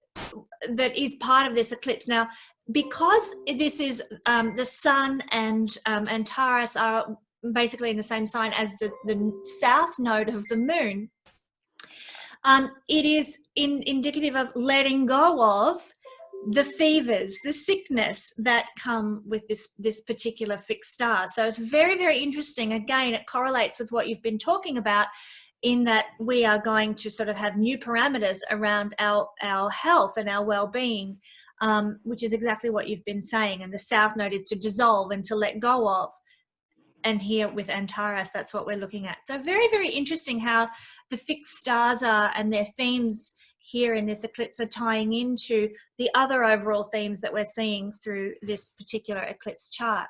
that is part of this eclipse. Now, because this is the sun and Antares are basically in the same sign as the south node of the moon, it is indicative of letting go of the fevers, the sickness that come with this particular fixed star. So it's very, very interesting. Again, it correlates with what you've been talking about, in that we are going to sort of have new parameters around our health and our well-being, which is exactly what you've been saying. And the south node is to dissolve and to let go of. And here with Antares, that's what we're looking at. So very, very interesting how the fixed stars are, and their themes here in this eclipse are tying into the other overall themes that we're seeing through this particular eclipse chart.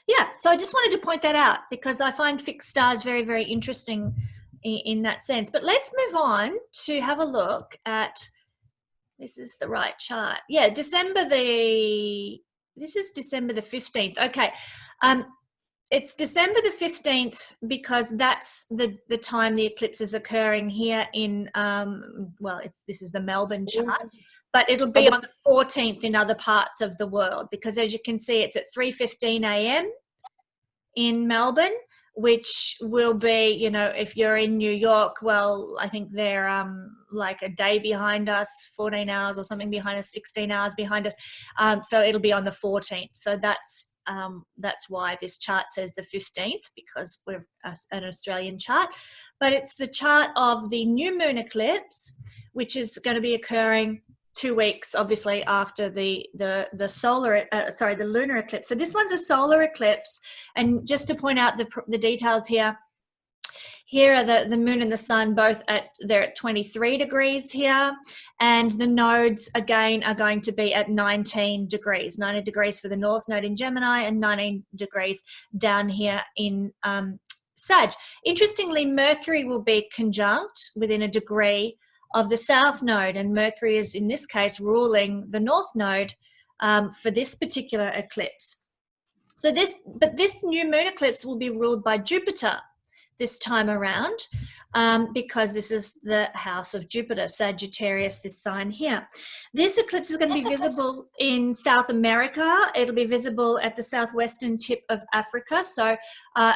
Yeah, so I just wanted to point that out because I find fixed stars very, very interesting in that sense. But let's move on to have a look at, this is the right chart. Yeah, this is December the 15th. Okay. It's December the 15th because that's the time the eclipse is occurring here in, this is the Melbourne chart, but it'll be on the 14th in other parts of the world, because as you can see, it's at 3:15 a.m. in Melbourne, which will be, you know, if you're in New York, well, I think they're like a day behind us, 14 hours or something behind us, 16 hours behind us. So it'll be on the 14th. So that's why this chart says the 15th, because we're an Australian chart. But it's the chart of the new moon eclipse, which is going to be occurring 2 weeks, obviously, after the lunar eclipse. So this one's a solar eclipse. And just to point out the details here, here are the moon and the sun both they're at 23 degrees here, and the nodes again are going to be at 19 degrees for the north node in Gemini, and 19 degrees down here in Sag. Interestingly, Mercury will be conjunct within a degree of the south node, and Mercury is in this case ruling the north node for this particular eclipse. So this new moon eclipse will be ruled by Jupiter this time around, because this is the house of Jupiter, Sagittarius, this sign here. This eclipse is going to be visible in South America. It'll be visible at the southwestern tip of Africa. So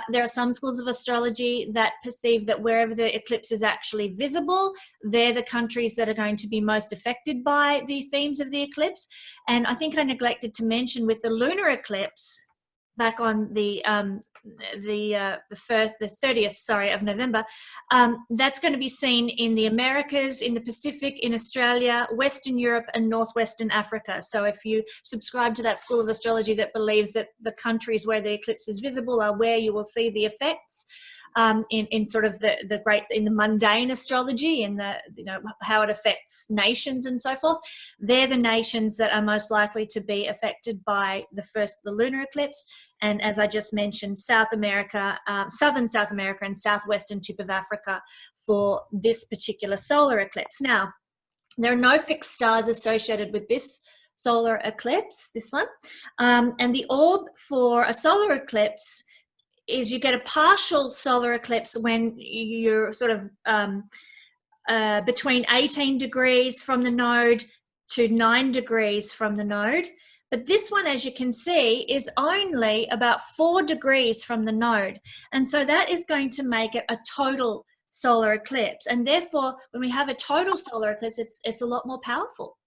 there are some schools of astrology that perceive that wherever the eclipse is actually visible, they're the countries that are going to be most affected by the themes of the eclipse. And I think I neglected to mention, with the lunar eclipse back on the 30th, of November, that's going to be seen in the Americas, in the Pacific, in Australia, Western Europe, and Northwestern Africa. So if you subscribe to that school of astrology that believes that the countries where the eclipse is visible are where you will see the effects, in sort of in the mundane astrology, and how it affects nations and so forth, they're the nations that are most likely to be affected by the lunar eclipse. And as I just mentioned, South America, southern South America, and southwestern tip of Africa for this particular solar eclipse. Now, there are no fixed stars associated with this solar eclipse, this one, and the orb for a solar eclipse is you get a partial solar eclipse when you're sort of between 18 degrees from the node to 9 degrees from the node. But this one, as you can see, is only about 4 degrees from the node. And so that is going to make it a total solar eclipse. And therefore, when we have a total solar eclipse, it's a lot more powerful.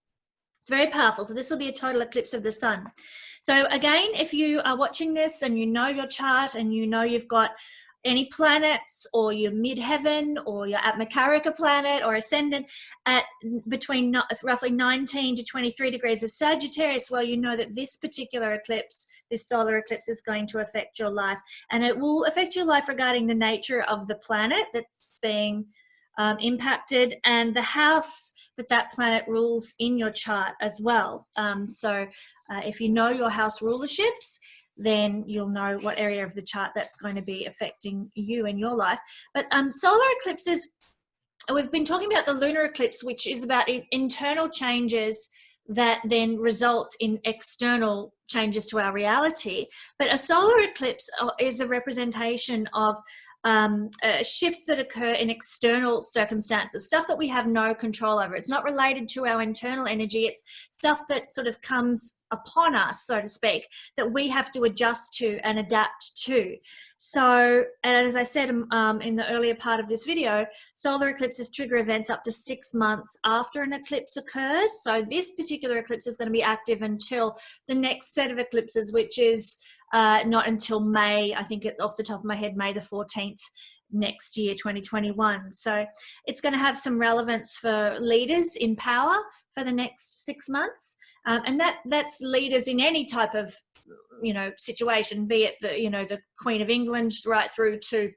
It's very powerful. So this will be a total eclipse of the sun. So again, if you are watching this and you know your chart and you know you've got any planets, or your midheaven, or your Atmakarika planet or ascendant at between roughly 19 to 23 degrees of Sagittarius, well, you know that this particular eclipse, this solar eclipse, is going to affect your life. And it will affect your life regarding the nature of the planet that's being impacted, and the house that planet rules in your chart as well. If you know your house rulerships, then you'll know what area of the chart that's going to be affecting you in your life. But solar eclipses, we've been talking about the lunar eclipse, which is about internal changes that then result in external changes to our reality. But a solar eclipse is a representation of shifts that occur in external circumstances, stuff that we have no control over. It's not related to our internal energy. It's stuff that sort of comes upon us, so to speak, that we have to adjust to and adapt to. So, and as I said in the earlier part of this video, solar eclipses trigger events up to 6 months after an eclipse occurs. So this particular eclipse is going to be active until the next set of eclipses, which is not until May, I think it's off the top of my head, May the 14th next year, 2021. So it's going to have some relevance for leaders in power for the next 6 months. And that's leaders in any type of, situation, be it the Queen of England right through to,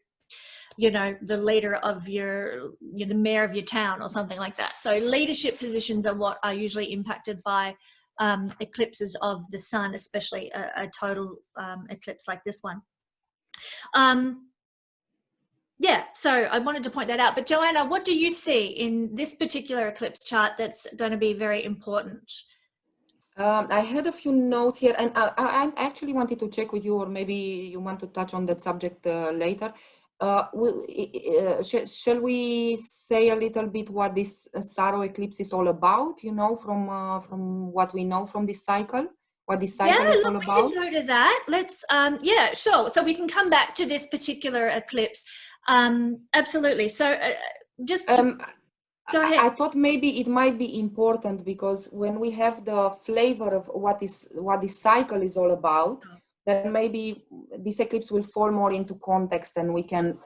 the leader of the mayor of your town or something like that. So leadership positions are what are usually impacted by eclipses of the sun, especially a total eclipse like this one. Yeah, so I wanted to point that out. But Joanna, what do you see in this particular eclipse chart that's going to be very important? I had a few notes here, and I actually wanted to check with you, or maybe you want to touch on that subject later. Shall we say a little bit what this Saros eclipse is all about, from what we know from this cycle, what this cycle is all about? We can go to that. Let's, yeah, sure. So we can come back to this particular eclipse. Absolutely. So just go ahead. I thought maybe it might be important, because when we have the flavor of what this cycle is all about, then maybe this eclipse will fall more into context, and we can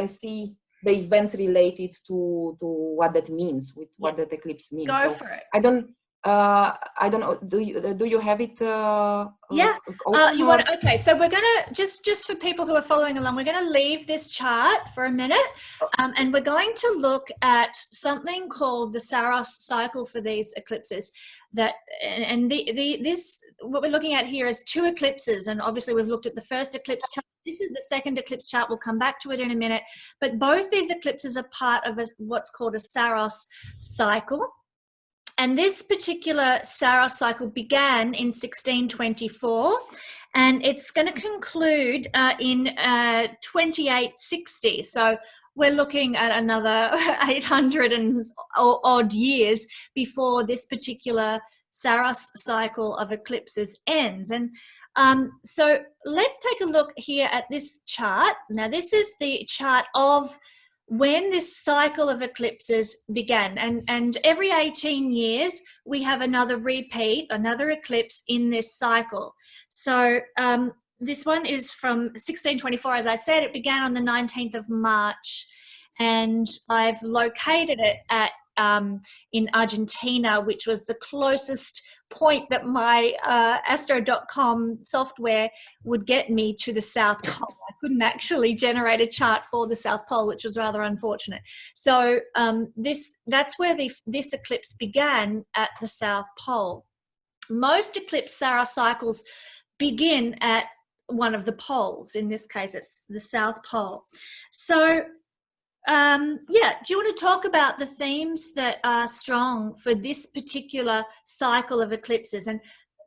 see the events related to what that means, with what that eclipse means. Go for it. I don't know. Do you have it? Yeah. Okay. So we're gonna just for people who are following along, we're gonna leave this chart for a minute, and we're going to look at something called the Saros cycle for these eclipses. This what we're looking at here is 2 eclipses, and obviously we've looked at the first eclipse chart. This is the second eclipse chart. We'll come back to it in a minute. But both these eclipses are part of what's called a Saros cycle. And this particular Saros cycle began in 1624, and it's going to conclude in 2860. So we're looking at another 800 and odd years before this particular Saros cycle of eclipses ends. And so let's take a look here at this chart. Now, this is the chart of when this cycle of eclipses began, and every 18 years we have another repeat, another eclipse in this cycle. So this one is from 1624, as I said. It began on the 19th of March, and I've located it at in Argentina, which was the closest point that my astro.com software would get me to the South Pole. I couldn't actually generate a chart for the South Pole, which was rather unfortunate. So that's where this eclipse began, at the South Pole. Most eclipse Saros cycles begin at one of the poles. In this case, it's the South Pole. So yeah, do you want to talk about the themes that are strong for this particular cycle of eclipses? And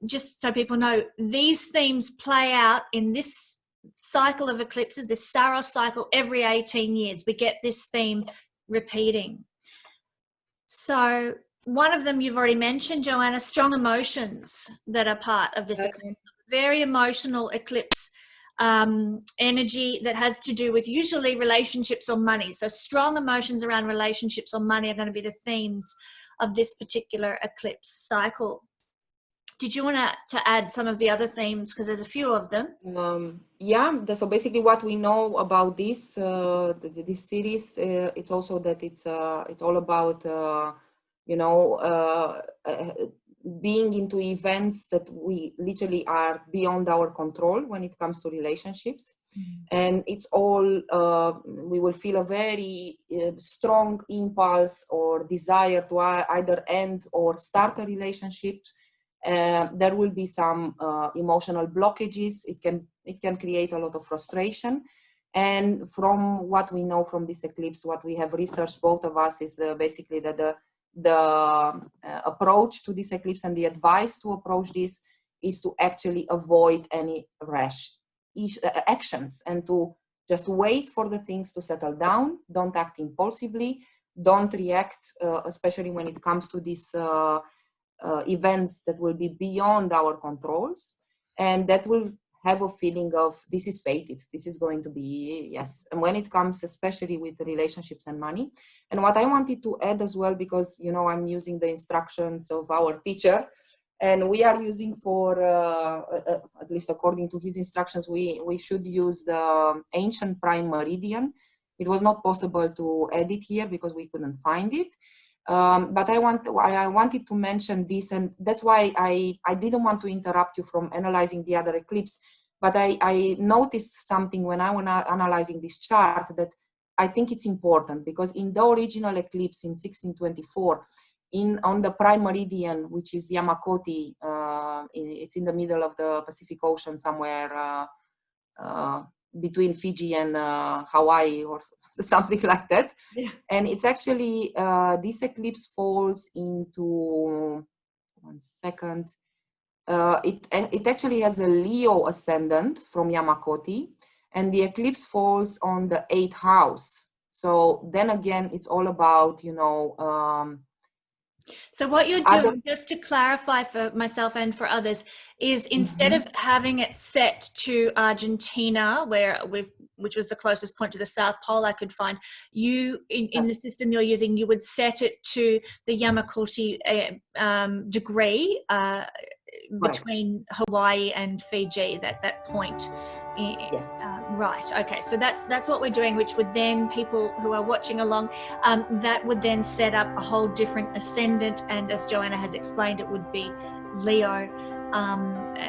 just so people know, these themes play out in this cycle of eclipses, this Saros cycle, every 18 years. We get this theme repeating. So one of them you've already mentioned, Joanna, strong emotions that are part of this eclipse. Very emotional eclipse energy that has to do with usually relationships or money. So strong emotions around relationships or money are going to be the themes of this particular eclipse cycle. Did you want to add some of the other themes, because there's a few of them? Yeah, so basically what we know about this this series, it's also that it's all about being into events that we literally are beyond our control when it comes to relationships. And it's all we will feel a very strong impulse or desire to either end or start a relationship. There will be some emotional blockages. It can create a lot of frustration. And from what we know from this eclipse, what we have researched, both of us, is basically that approach to this eclipse and the advice to approach this is to actually avoid any rash actions and to just wait for the things to settle down. Don't act impulsively. Don't react, especially when it comes to these events that will be beyond our controls, and that will have a feeling of this is fated, this is going to be, yes. And when it comes especially with relationships and money. And what I wanted to add as well, because I'm using the instructions of our teacher, and we are using for at least according to his instructions, we should use the ancient prime meridian. It was not possible to add it here because we couldn't find it. But I wanted to mention this, and that's why I didn't want to interrupt you from analyzing the other eclipse, but I noticed something when I was analyzing this chart that I think it's important, because in the original eclipse in 1624, on the prime meridian, which is Yamakoti, it's in the middle of the Pacific Ocean somewhere between Fiji and Hawaii or something like that. Yeah. And it's actually, this eclipse falls into, one second, it actually has a Leo ascendant from Yamakoti, and the eclipse falls on the 8th house. So then again, it's all about, so what you're doing, just to clarify for myself and for others, is instead of having it set to Argentina, which was the closest point to the South Pole I could find, you in the system you're using, you would set it to the Yamakoti degree between Hawaii and Fiji, that point. Yes. Right. Okay. So that's what we're doing, which would then, people who are watching along, that would then set up a whole different ascendant. And as Joanna has explained, it would be Leo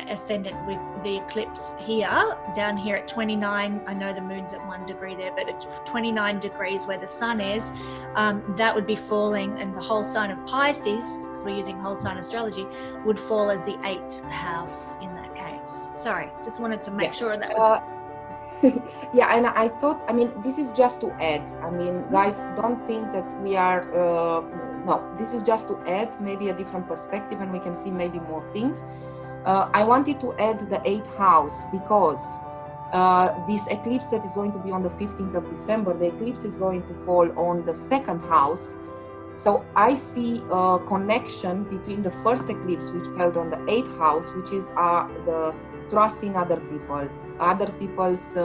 ascendant with the eclipse here, down here at 29. I know the moon's at 1 degree there, but at 29 degrees where the sun is, that would be falling, and the whole sign of Pisces, because we're using whole sign astrology, would fall as the 8th house in that case. Sorry, just wanted to make sure that was... yeah, and I thought, this is just to add. Guys, don't think that we are... no, this is just to add maybe a different perspective, and we can see maybe more things. I wanted to add the 8th house because this eclipse that is going to be on the 15th of December, the eclipse is going to fall on the 2nd house. So I see a connection between the first eclipse, which fell on the 8th house, which is the trust in other people, other people's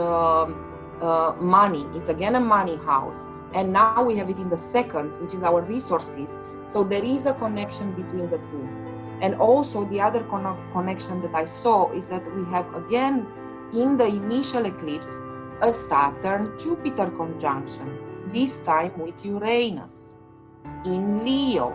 money. It's again a money house. And now we have it in the 2nd, which is our resources. So there is a connection between the two. And also the other connection that I saw is that we have again in the initial eclipse a Saturn-Jupiter conjunction, this time with Uranus in Leo.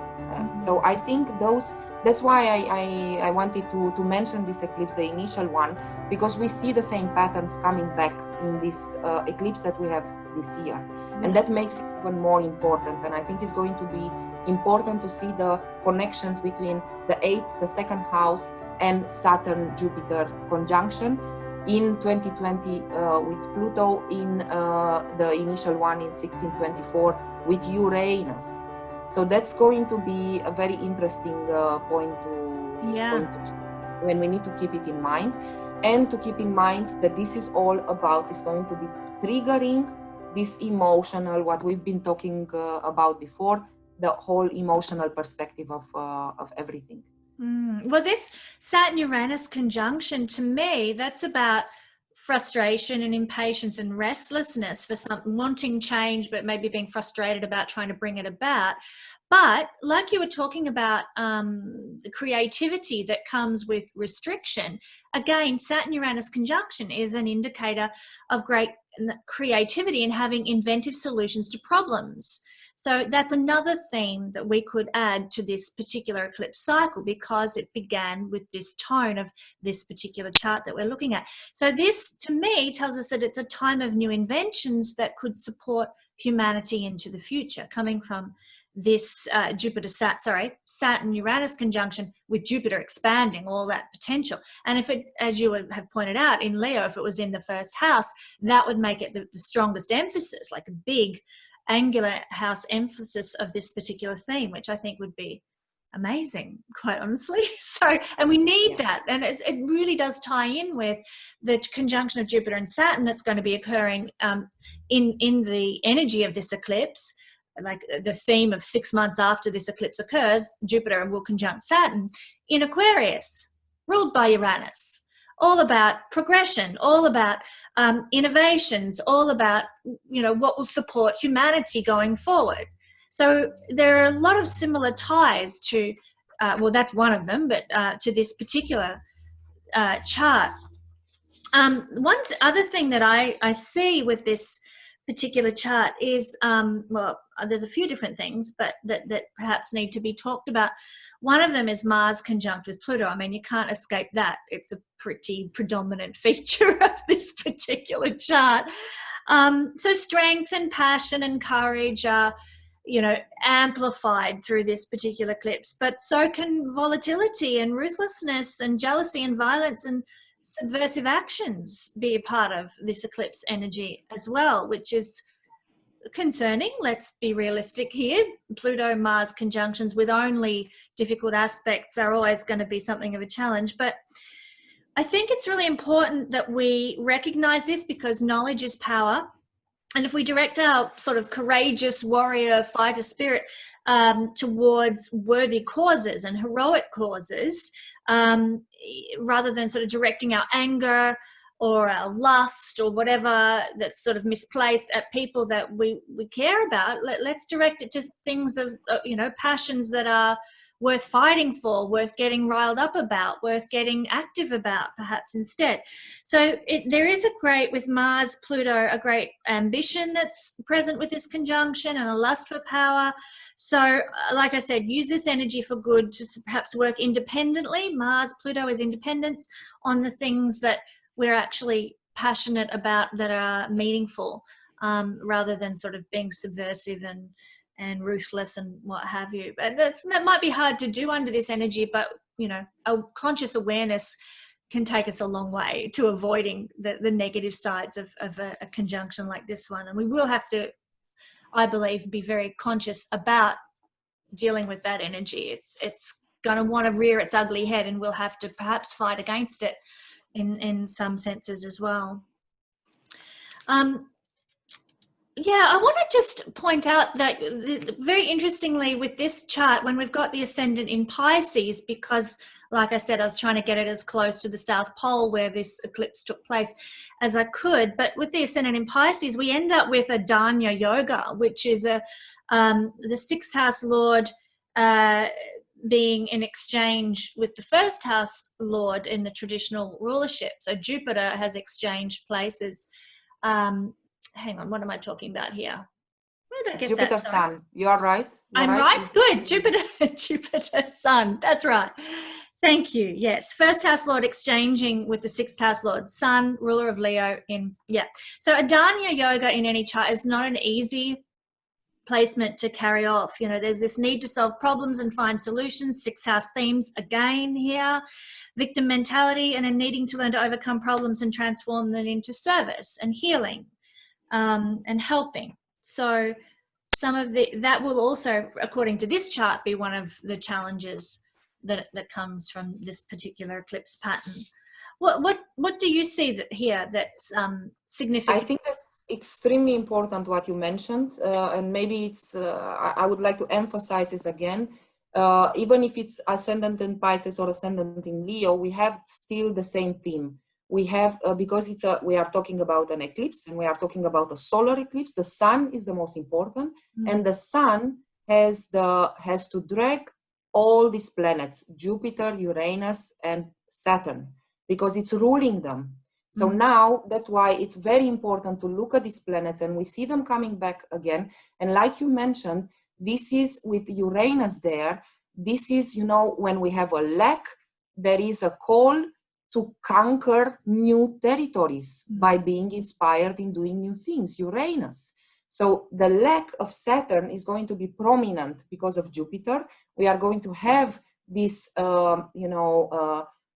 So I think that's why I wanted to mention this eclipse, the initial one, because we see the same patterns coming back in this eclipse that we have this year. And that makes it even more important. And I think it's going to be important to see the connections between the 8th, the 2nd house, and Saturn-Jupiter conjunction in 2020 with Pluto, in the initial one in 1624 with Uranus. So that's going to be a very interesting point when we need to keep it in mind, and to keep in mind that this is all about, is going to be triggering this emotional, what we've been talking about before, the whole emotional perspective of everything. Well, this Saturn-Uranus conjunction, to me, that's about frustration and impatience and restlessness for something, wanting change, but maybe being frustrated about trying to bring it about. But like you were talking about, the creativity that comes with restriction, again, Saturn-Uranus conjunction is an indicator of great creativity and having inventive solutions to problems. So that's another theme that we could add to this particular eclipse cycle, because it began with this tone of this particular chart that we're looking at. So this, to me, tells us that it's a time of new inventions that could support humanity into the future, coming from this Saturn-Uranus conjunction with Jupiter expanding all that potential. And if it, as you have pointed out, in Leo, if it was in the 1st house, that would make it the strongest emphasis, like a big angular house emphasis of this particular theme, which I think would be amazing, quite honestly. So, and we need that, and it really does tie in with the conjunction of Jupiter and Saturn that's going to be occurring in the energy of this eclipse. Like the theme of 6 months after this eclipse occurs, Jupiter will conjunct Saturn in Aquarius, ruled by Uranus. All about progression, all about innovations, all about, you know, what will support humanity going forward. So there are a lot of similar ties to, well, that's one of them, but to this particular chart. One other thing that I see with this particular chart is, well, there's a few different things, but that perhaps need to be talked about. One of them is Mars conjunct with Pluto. I mean, you can't escape that. It's a pretty predominant feature of this particular chart. So strength and passion and courage are, you know, amplified through this particular eclipse, but so can volatility and ruthlessness and jealousy and violence and subversive actions be a part of this eclipse energy as well, which is concerning. Let's be realistic here. Pluto Mars conjunctions with only difficult aspects are always going to be something of a challenge, but I think it's really important that we recognize this, because knowledge is power. And if we direct our sort of courageous warrior fighter spirit towards worthy causes and heroic causes, rather than sort of directing our anger or our lust or whatever that's sort of misplaced at people that we care about, let's direct it to things of, you know, passions that are worth fighting for, worth getting riled up about, worth getting active about, perhaps instead. So there is with Mars, Pluto, a great ambition that's present with this conjunction and a lust for power. So like I said, use this energy for good to perhaps work independently. Mars, Pluto is independence on the things that we're actually passionate about that are meaningful, rather than sort of being subversive and ruthless and what have you. But that might be hard to do under this energy, but, you know, a conscious awareness can take us a long way to avoiding the negative sides of a conjunction like this one. And we will have to, I believe, be very conscious about dealing with that energy. It's going to want to rear its ugly head, and we'll have to perhaps fight against it in some senses as well. Yeah, I want to just point out that very interestingly with this chart, when we've got the ascendant in Pisces, because like I said, I was trying to get it as close to the South Pole where this eclipse took place as I could, but with the ascendant in Pisces, we end up with a Danya Yoga, which is the sixth house lord being in exchange with the first house lord in the traditional rulership. So Jupiter has exchanged places. Hang on, what am I talking about here? Where did I get Jupiter that? Sun. You are right. I'm right. Good. Jupiter Sun. That's right. Thank you. Yes. First house lord exchanging with the sixth house lord. Sun, ruler of Leo in, yeah. So Adanya Yoga in any chart is not an easy placement to carry off. You know, there's this need to solve problems and find solutions. Sixth house themes again here. Victim mentality and a needing to learn to overcome problems and transform them into service and healing. And helping. So some of that will also, according to this chart, be one of the challenges that comes from this particular eclipse pattern. What do you see here that's significant? I think that's extremely important what you mentioned, and maybe it's I would like to emphasize this again. Even if it's ascendant in Pisces or ascendant in Leo, we have still the same theme. We have, because we are talking about an eclipse and we are talking about a solar eclipse, the sun is the most important, and the sun has to drag all these planets, Jupiter, Uranus, and Saturn, because it's ruling them. So now that's why it's very important to look at these planets, and we see them coming back again. And like you mentioned, this is with Uranus there. This is, you know, when we have a lack, there is a call to conquer new territories by being inspired in doing new things, Uranus. So the lack of Saturn is going to be prominent because of Jupiter. We are going to have these,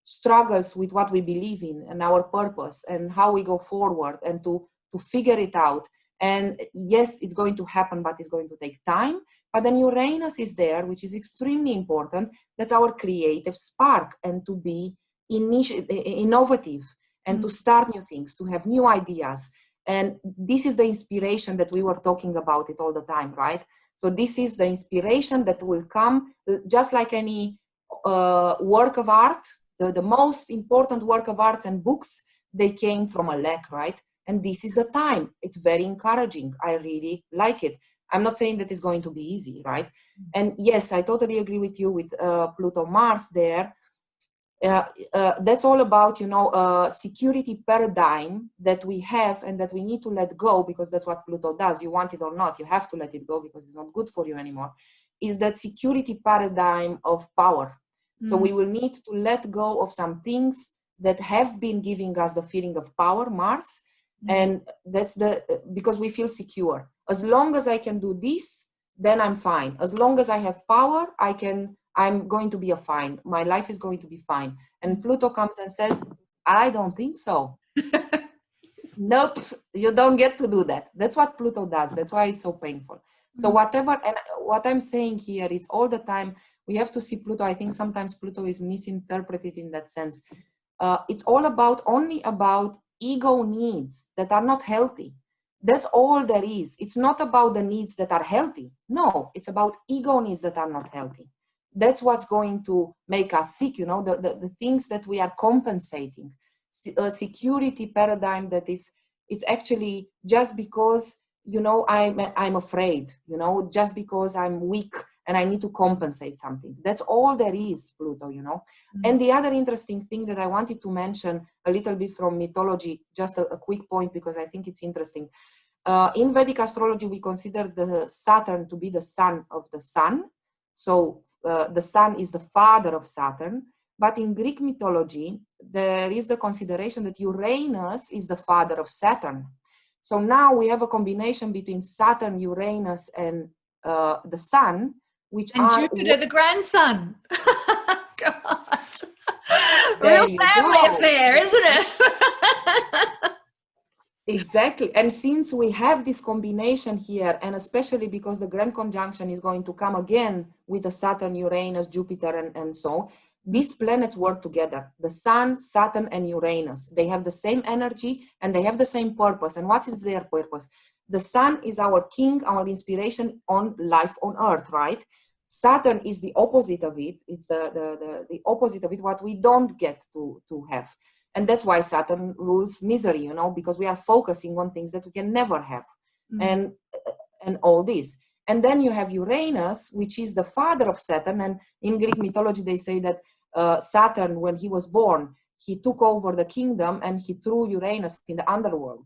struggles with what we believe in and our purpose and how we go forward and to figure it out. And yes, it's going to happen, but it's going to take time. But then Uranus is there, which is extremely important. That's our creative spark, and to be innovative, and to start new things, to have new ideas. And this is the inspiration that we were talking about it all the time, right? So this is the inspiration that will come, just like any work of art. The most important work of arts and books, they came from a lack, right? And this is the time. It's very encouraging. I really like it. I'm not saying that it's going to be easy, right? And yes, I totally agree with you with Pluto Mars there. That's all about, security paradigm that we have and that we need to let go, because that's what Pluto does. You want it or not, you have to let it go because it's not good for you anymore. Is that security paradigm of power. So we will need to let go of some things that have been giving us the feeling of power, Mars. And that's because we feel secure. As long as I can do this, then I'm fine. As long as I have power, I'm going to be fine. My life is going to be fine. And Pluto comes and says, I don't think so. Nope, you don't get to do that. That's what Pluto does. That's why it's so painful. So whatever, and what I'm saying here is all the time, we have to see Pluto. I think sometimes Pluto is misinterpreted in that sense. It's all only about ego needs that are not healthy. That's all there is. It's not about the needs that are healthy. No, it's about ego needs that are not healthy. That's what's going to make us sick, the things that we are compensating. A security paradigm that is, it's actually just because, I'm afraid, just because I'm weak and I need to compensate something. That's all there is, Pluto, And the other interesting thing that I wanted to mention a little bit from mythology, just a quick point, because I think it's interesting. In Vedic astrology, we consider the Saturn to be the son of the sun. So the sun is the father of Saturn. But in Greek mythology, there is the consideration that Uranus is the father of Saturn. So now we have a combination between Saturn, Uranus, and the sun, which and are Jupiter, the grandson. God, there real family affair, isn't it? Exactly. And since we have this combination here, and especially because the grand conjunction is going to come again with the Saturn, Uranus, Jupiter, and so, these planets work together. The Sun, Saturn, and Uranus. They have the same energy and they have the same purpose. And what is their purpose? The Sun is our king, our inspiration on life on Earth, right? Saturn is the opposite of it. It's the opposite of it, what we don't get to have. And that's why Saturn rules misery, because we are focusing on things that we can never have. And all this. And then you have Uranus, which is the father of Saturn. And in Greek mythology, they say that Saturn, when he was born, he took over the kingdom and he threw Uranus in the underworld.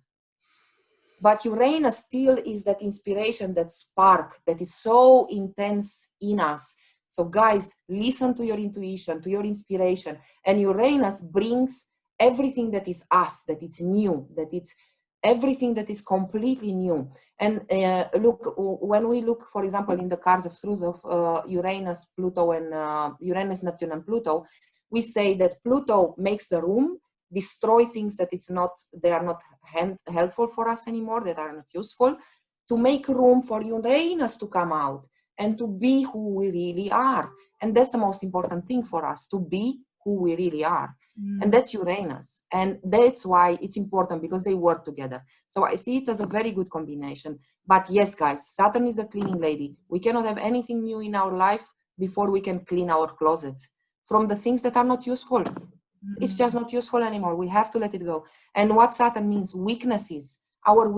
But Uranus still is that inspiration, that spark that is so intense in us. So guys, listen to your intuition, to your inspiration. And Uranus brings everything that is us, that it's new, that it's everything that is completely new. And look, when we look, for example, in the cards of truth of Uranus, Pluto, and Uranus, Neptune, and Pluto, we say that Pluto makes the room, destroy things that they are not helpful for us anymore, that are not useful, to make room for Uranus to come out and to be who we really are. And that's the most important thing for us, to be who we really are. And that's Uranus. And that's why it's important, because they work together. So I see it as a very good combination. But yes, guys, Saturn is the cleaning lady. We cannot have anything new in our life before we can clean our closets from the things that are not useful. It's just not useful anymore. We have to let it go. And what Saturn means, weaknesses, our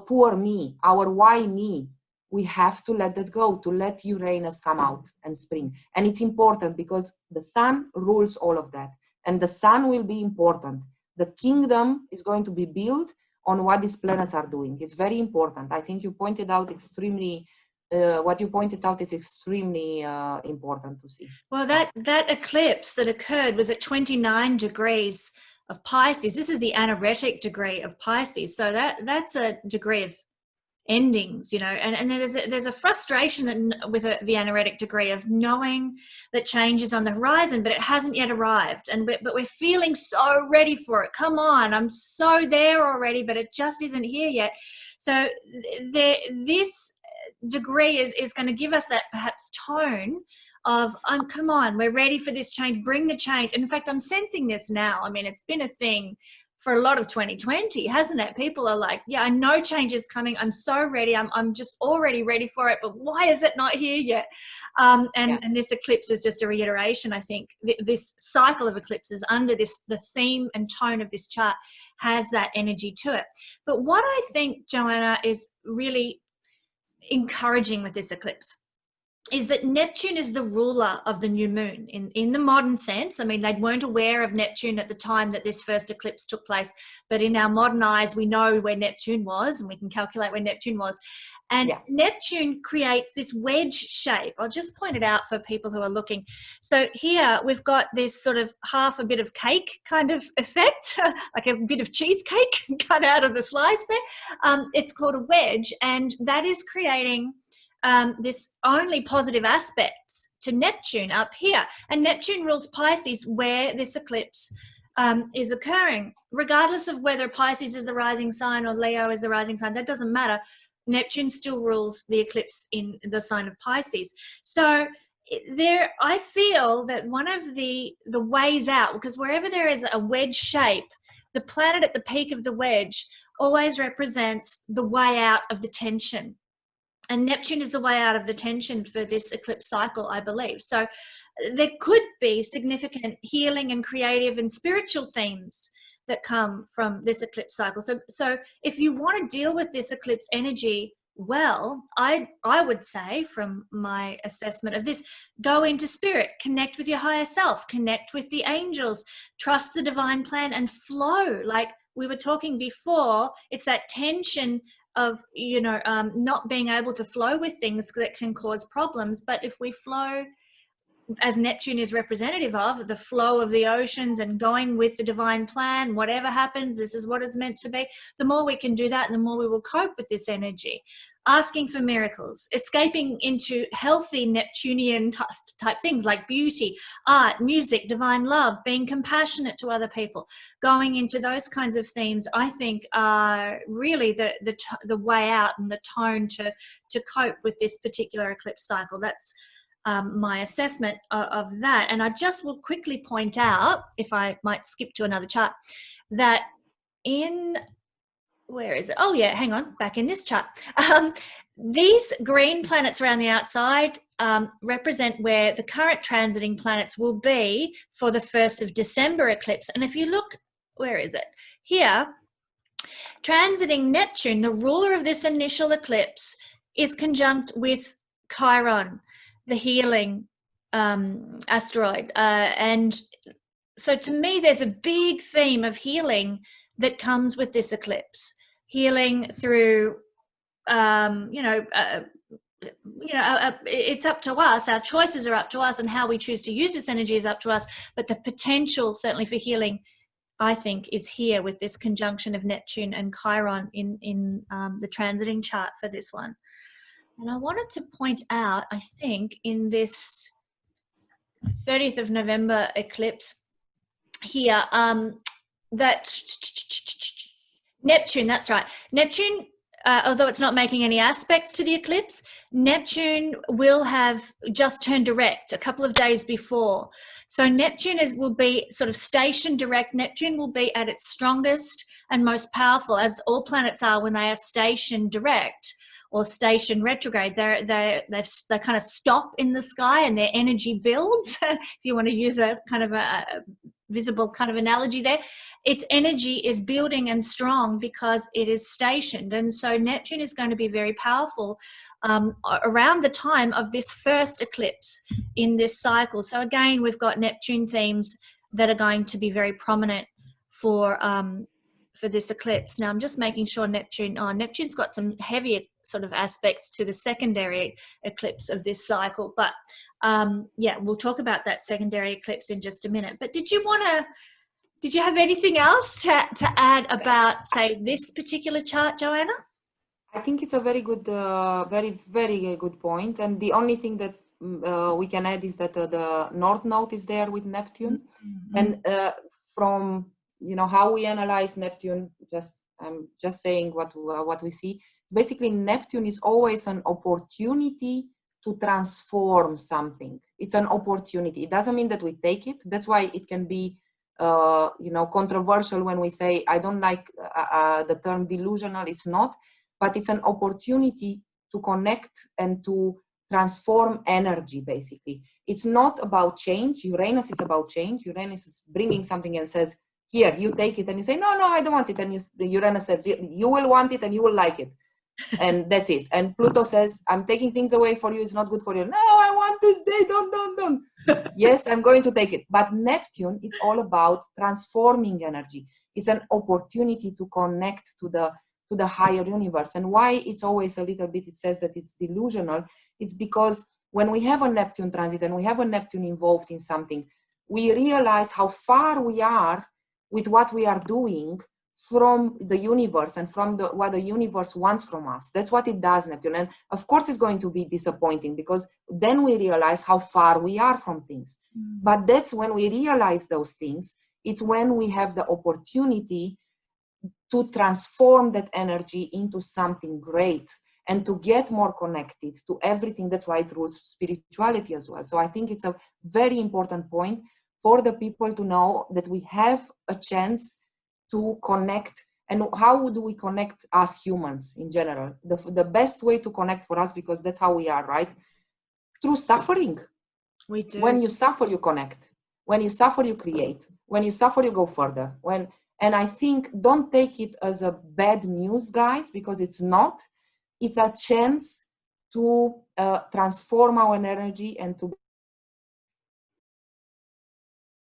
poor me, our why me. We have to let that go, to let Uranus come out and spring. And it's important because the sun rules all of that. And the sun will be important. The kingdom is going to be built on what these planets are doing. It's very important. I think you pointed out what you pointed out is extremely important to see. Well, that eclipse that occurred was at 29 degrees of Pisces. This is the anaretic degree of Pisces. So that's a degree of endings, you know, and there's a frustration that with the anaretic degree of knowing that change is on the horizon, but it hasn't yet arrived, but we're feeling so ready for it. Come on, I'm so there already, but it just isn't here yet. So this degree is going to give us that perhaps tone of come on, we're ready for this change, bring the change. And in fact, I'm sensing this now. I mean, it's been a thing for a lot of 2020, hasn't it? People are like, yeah, I know change is coming, I'm so ready, I'm just already ready for it, but why is it not here yet? And this eclipse is just a reiteration. I think this cycle of eclipses under the theme and tone of this chart has that energy to it. But what I think, Joanna, is really encouraging with this eclipse is that Neptune is the ruler of the new moon in the modern sense. I mean, they weren't aware of Neptune at the time that this first eclipse took place, but in our modern eyes, we know where Neptune was and we can calculate where Neptune was. And Neptune creates this wedge shape. I'll just point it out for people who are looking. So here we've got this sort of half a bit of cake kind of effect, like a bit of cheesecake cut out of the slice there. It's called a wedge, and that is creating this only positive aspects to Neptune up here. And Neptune rules Pisces, where this eclipse is occurring. Regardless of whether Pisces is the rising sign or Leo is the rising sign, that doesn't matter. Neptune still rules the eclipse in the sign of Pisces. So there, I feel that one of the ways out, because wherever there is a wedge shape, the planet at the peak of the wedge always represents the way out of the tension. And Neptune is the way out of the tension for this eclipse cycle, I believe. So there could be significant healing and creative and spiritual themes that come from this eclipse cycle. So if you want to deal with this eclipse energy well, I would say, from my assessment of this, go into spirit, connect with your higher self, connect with the angels, trust the divine plan, and flow. Like we were talking before, it's that tension of, you know, not being able to flow with things that can cause problems. But if we flow, as Neptune is representative of, the flow of the oceans and going with the divine plan, whatever happens, this is what it's meant to be. The more we can do that, the more we will cope with this energy. Asking for miracles, escaping into healthy Neptunian type things like beauty, art, music, divine love, being compassionate to other people, going into those kinds of themes, I think are really the way out and the tone to cope with this particular eclipse cycle. That's my assessment of that. And I just will quickly point out, if I might skip to another chart, that where is it? Oh yeah, hang on, back in this chart. These green planets around the outside represent where the current transiting planets will be for the 1st of December eclipse. And if you look, where is it? Here, transiting Neptune, the ruler of this initial eclipse, is conjunct with Chiron, the healing asteroid. And so to me, there's a big theme of healing that comes with this eclipse. Healing through, it's up to us. Our choices are up to us, and how we choose to use this energy is up to us. But the potential, certainly for healing, I think, is here with this conjunction of Neptune and Chiron in the transiting chart for this one. And I wanted to point out, I think, in this 30th of November eclipse here, that Neptune, that's right. Neptune, although it's not making any aspects to the eclipse, Neptune will have just turned direct a couple of days before. So Neptune will be sort of stationed direct. Neptune will be at its strongest and most powerful, as all planets are when they are stationed direct or station retrograde. They kind of stop in the sky and their energy builds. If you want to use a kind of a visible kind of analogy there, its energy is building and strong because it is stationed. And so Neptune is going to be very powerful around the time of this first eclipse in this cycle. So again, we've got Neptune themes that are going to be very prominent for this eclipse. Now I'm just making sure Neptune's got some heavier sort of aspects to the secondary eclipse of this cycle, but we'll talk about that secondary eclipse in just a minute. But did you have anything else to add about, say, this particular chart, Joanna? think it's a very good, very, very good point. And the only thing that we can add is that the North Node is there with Neptune. And from, how we analyze Neptune, I'm just saying what we see. It's basically, Neptune is always an opportunity to transform something. It's an opportunity. It doesn't mean that we take it. That's why it can be controversial when we say, I don't like the term delusional. It's not, but it's an opportunity to connect and to transform energy. Basically, it's not about change. Uranus is about change. Uranus is bringing something and says, here, you take it, and you say, no, I don't want it, and Uranus says, you will want it and you will like it, and that's it. And Pluto says, I'm taking things away for you, it's not good for you. No, I want to stay, don't. Yes, I'm going to take it. But Neptune, it's all about transforming energy. It's an opportunity to connect to the higher universe. And why it's always a little bit, it says that it's delusional, it's because when we have a Neptune transit and we have a Neptune involved in something, we realize how far we are with what we are doing from the universe and from what the universe wants from us. That's what it does, Neptune. And of course it's going to be disappointing, because then we realize how far we are from things. But that's when we realize those things, it's when we have the opportunity to transform that energy into something great and to get more connected to everything. That's why it rules spirituality as well. So I think it's a very important point for the people to know that we have a chance to connect. And how do we connect as humans in general? The best way to connect for us, because that's how we are, right? Through suffering. We do. When you suffer, you connect. When you suffer, you create. When you suffer, you go further. And I think, don't take it as a bad news, guys, because it's not. It's a chance to transform our energy and to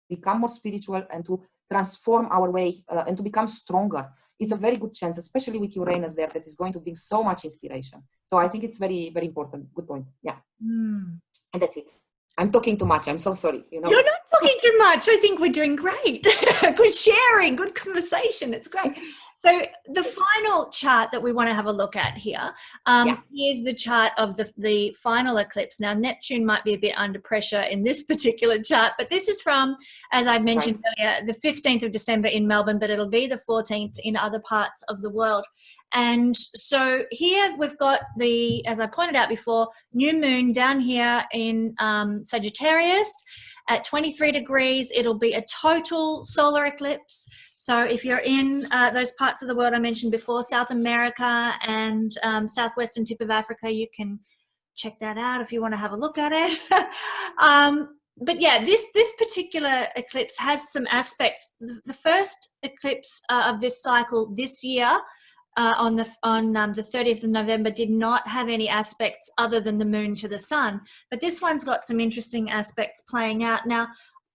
become more spiritual and to transform our way and to become stronger. It's a very good chance, especially with Uranus there, that is going to bring so much inspiration. So I think it's very, very important. Good point. Yeah. And that's it. I'm talking too much. I'm so sorry. You're not talking too much. I think we're doing great. Good sharing, good conversation. It's great. So the final chart that we want to have a look at here, here's the chart of the final eclipse. Now, Neptune might be a bit under pressure in this particular chart, but this is from, as I mentioned earlier, the 15th of December in Melbourne, but it'll be the 14th in other parts of the world. And so here we've got as I pointed out before, new moon down here in Sagittarius at 23 degrees. It'll be a total solar eclipse. So if you're in those parts of the world I mentioned before, South America and southwestern tip of Africa, you can check that out if you want to have a look at it. But yeah, this particular eclipse has some aspects. The first eclipse of this cycle this year, on the 30th of November, did not have any aspects other than the moon to the sun, but this one's got some interesting aspects playing out. Now,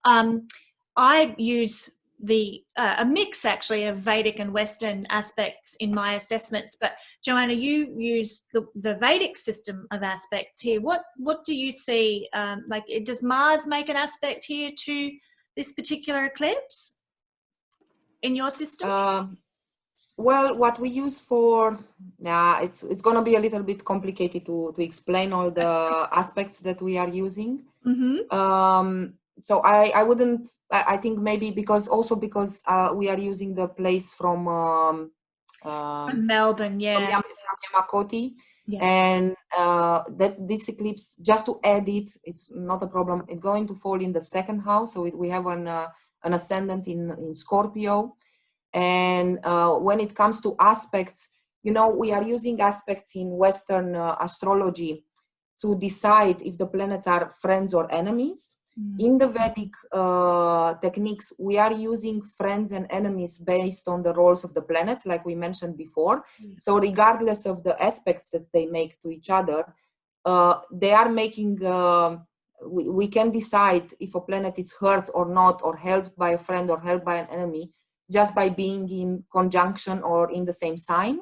I use a mix actually of Vedic and Western aspects in my assessments, but Joanna, you use the Vedic system of aspects here. What do you see? Does Mars make an aspect here to this particular eclipse in your system? Well, what we use for, it's going to be a little bit complicated to explain all the aspects that we are using. So I wouldn't, I think maybe because we are using the place from Melbourne, from Yamakoti. And that this eclipse, just to add it's not a problem. It's going to fall in the second house. So we have an ascendant in Scorpio. And when it comes to aspects, we are using aspects in Western astrology to decide if the planets are friends or enemies. In the Vedic techniques, we are using friends and enemies based on the roles of the planets, like we mentioned before. So regardless of the aspects that they make to each other, they are making, we can decide if a planet is hurt or not, or helped by a friend or helped by an enemy, just by being in conjunction or in the same sign.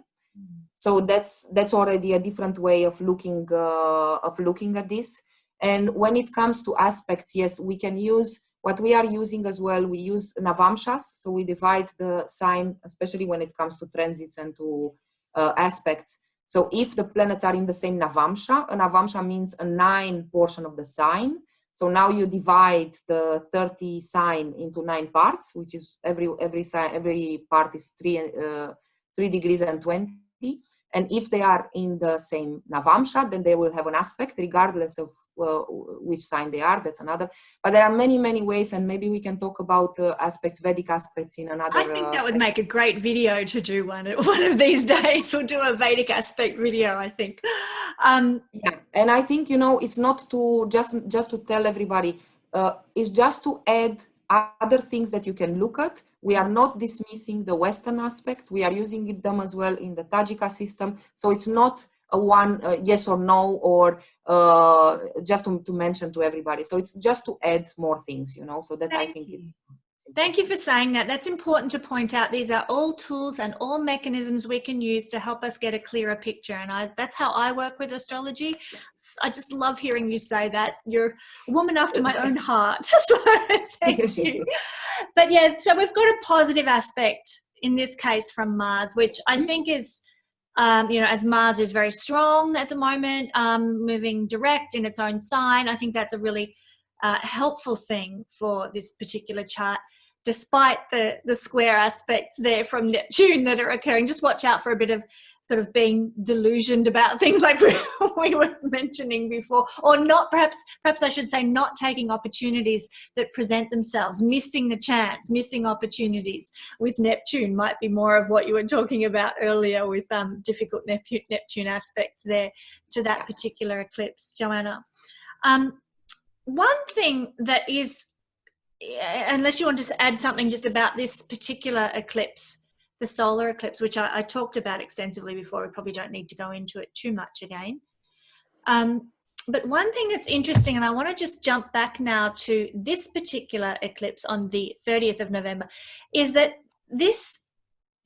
So that's already a different way of looking at this. And when it comes to aspects, yes, we can use what we are using as well. We use Navamshas, so we divide the sign, especially when it comes to transits and to aspects. So if the planets are in the same Navamsha, a Navamsha means a 9 portion of the sign. So now you divide the 30 sign into 9 parts, which is every part is 3 degrees and 20. And if they are in the same Navamsha, then they will have an aspect regardless of which sign they are. That's another. But there are many, many ways, and maybe we can talk about aspects, Vedic aspects in another. I think that would make a great video to do one of these days. We'll do a Vedic aspect video, I think. Yeah, and I think, you know, it's not to just to tell everybody, it's just to add other things that you can look at. We are not dismissing the Western aspects. We are using them as well in the Tajika system. So it's not a one yes or no, or just to mention to everybody. So it's just to add more things, you know, so that I think it's. Thank you for saying that. That's important to point out. These are all tools and all mechanisms we can use to help us get a clearer picture. And that's how I work with astrology. I just love hearing you say that. You're a woman after my own heart. So thank you. But yeah, so we've got a positive aspect in this case from Mars, which I think is, you know, as Mars is very strong at the moment, moving direct in its own sign. I think that's a really helpful thing for this particular chart, despite the square aspects there from Neptune that are occurring. Just watch out for a bit of sort of being delusioned about things like we were mentioning before, or not, perhaps I should say, not taking opportunities that present themselves, missing the chance, missing opportunities with Neptune might be more of what you were talking about earlier with difficult Neptune aspects there to that particular eclipse, Joanna. One thing that is, unless you want to add something just about this particular eclipse, the solar eclipse, which I talked about extensively before, we probably don't need to go into it too much again. But one thing that's interesting, and I want to just jump back now to this particular eclipse on the 30th of November, is that this,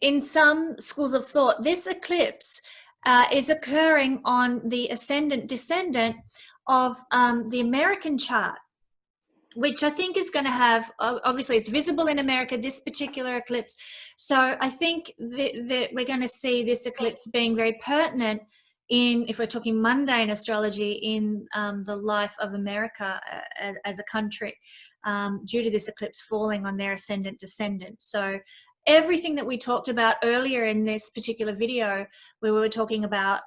in some schools of thought, this eclipse is occurring on the ascendant-descendant of the American chart, which I think is going to have, obviously it's visible in America, this particular eclipse. So I think that we're going to see this eclipse being very pertinent in, if we're talking mundane astrology, in the life of America as a country, due to this eclipse falling on their ascendant-descendant. So everything that we talked about earlier in this particular video, where we were talking about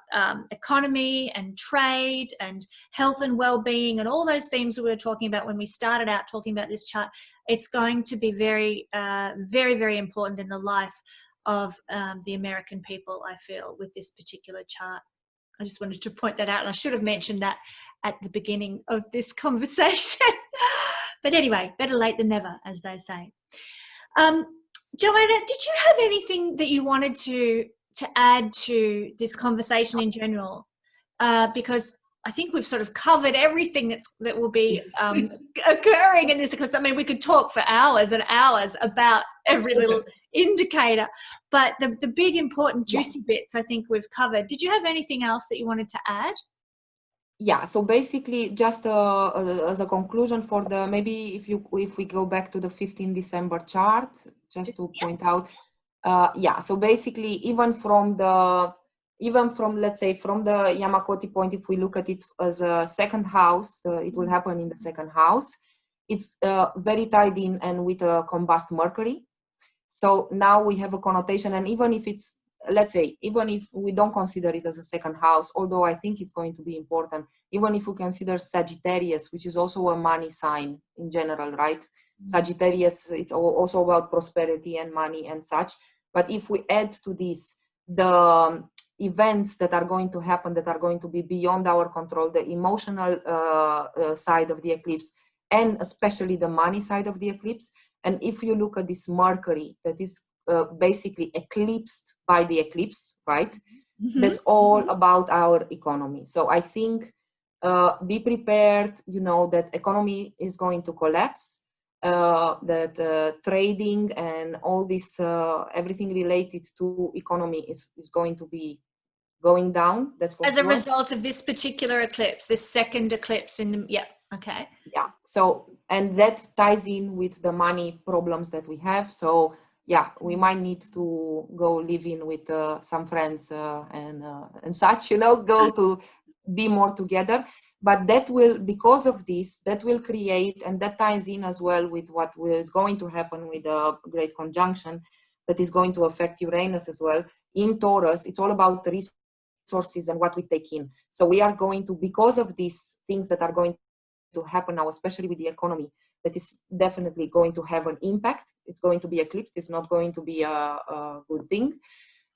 economy and trade and health and well-being and all those themes we were talking about when we started out talking about this chart, it's going to be very, very important in the life of the American people, I feel, with this particular chart. I just wanted to point that out, and I should have mentioned that at the beginning of this conversation. But anyway, better late than never, as they say. Joanna, did you have anything that you wanted to add to this conversation in general? Because I think we've sort of covered everything that will be occurring in this, because I mean, we could talk for hours and hours about every little indicator, but the big important juicy bits I think we've covered. Did you have anything else that you wanted to add? Yeah, so basically just as a conclusion for the, maybe if we go back to the 15 December chart, just to point out, so basically even from let's say from the Yamakoti point, if we look at it as a second house, it will happen in the second house. It's very tied in and with a combust Mercury. So now we have a connotation, and even if it's, let's say, even if we don't consider it as a second house, although I think it's going to be important, even if we consider Sagittarius, which is also a money sign in general, right? Mm-hmm. Sagittarius, it's also about prosperity and money and such. But if we add to this the events that are going to happen, that are going to be beyond our control, the emotional side of the eclipse, and especially the money side of the eclipse, and if you look at this Mercury that is basically eclipsed by the eclipse, right? Mm-hmm. That's all about our economy. So I think be prepared, you know, that economy is going to collapse, that trading and all this, everything related to economy is going to be going down. That's for as a result of this particular eclipse, this second eclipse in the, okay. Yeah, so, and that ties in with the money problems that we have. So yeah, we might need to go live in with some friends and such, you know, go to be more together. But that will, because of this, that will create, and that ties in as well with what is going to happen with a great conjunction that is going to affect Uranus as well. In Taurus, it's all about the resources and what we take in. So we are going to, because of these things that are going to happen now, especially with the economy, that is definitely going to have an impact. It's going to be eclipsed. It's not going to be a good thing.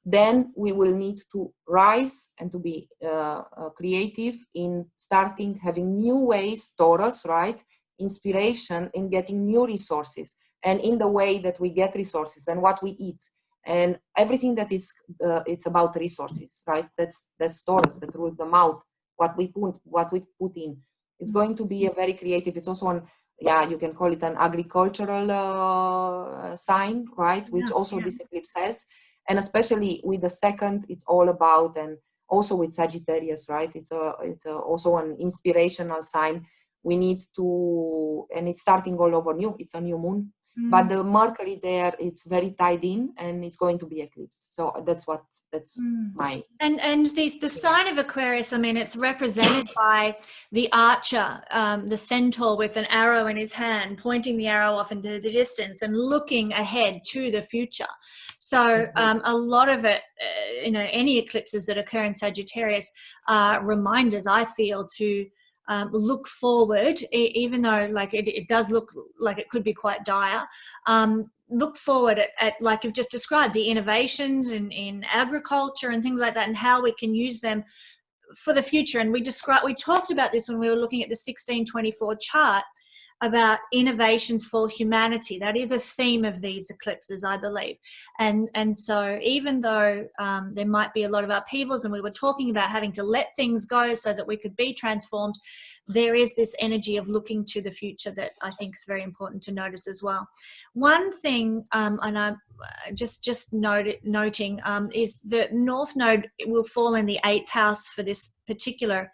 Then we will need to rise and to be creative in starting having new ways, Taurus, right? Inspiration in getting new resources, and in the way that we get resources and what we eat and everything that is it's about resources, right? That's Taurus, that rules the mouth, what we put in. It's going to be a very creative. It's also yeah, you can call it an agricultural sign, right? Which also this eclipse has. And especially with the second, it's all about, and also with Sagittarius, right? It's also an inspirational sign. We need to, and it's starting all over new. It's a new moon, but the Mercury there, it's very tied in, and it's going to be eclipsed. So that's my. And the sign of Aquarius, I mean, it's represented by the archer, the centaur with an arrow in his hand, pointing the arrow off into the distance and looking ahead to the future. So a lot of it, you know, any eclipses that occur in Sagittarius are reminders, I feel, to look forward, even though like it does look like it could be quite dire. Look forward at like you've just described, the innovations in agriculture and things like that, and how we can use them for the future. And we talked about this when we were looking at the 1624 chart, about innovations for humanity. That is a theme of these eclipses, I believe. And so even though there might be a lot of upheavals, and we were talking about having to let things go so that we could be transformed, there is this energy of looking to the future that I think is very important to notice as well. One thing, and I'm just noting, is the North Node will fall in the 8th house for this particular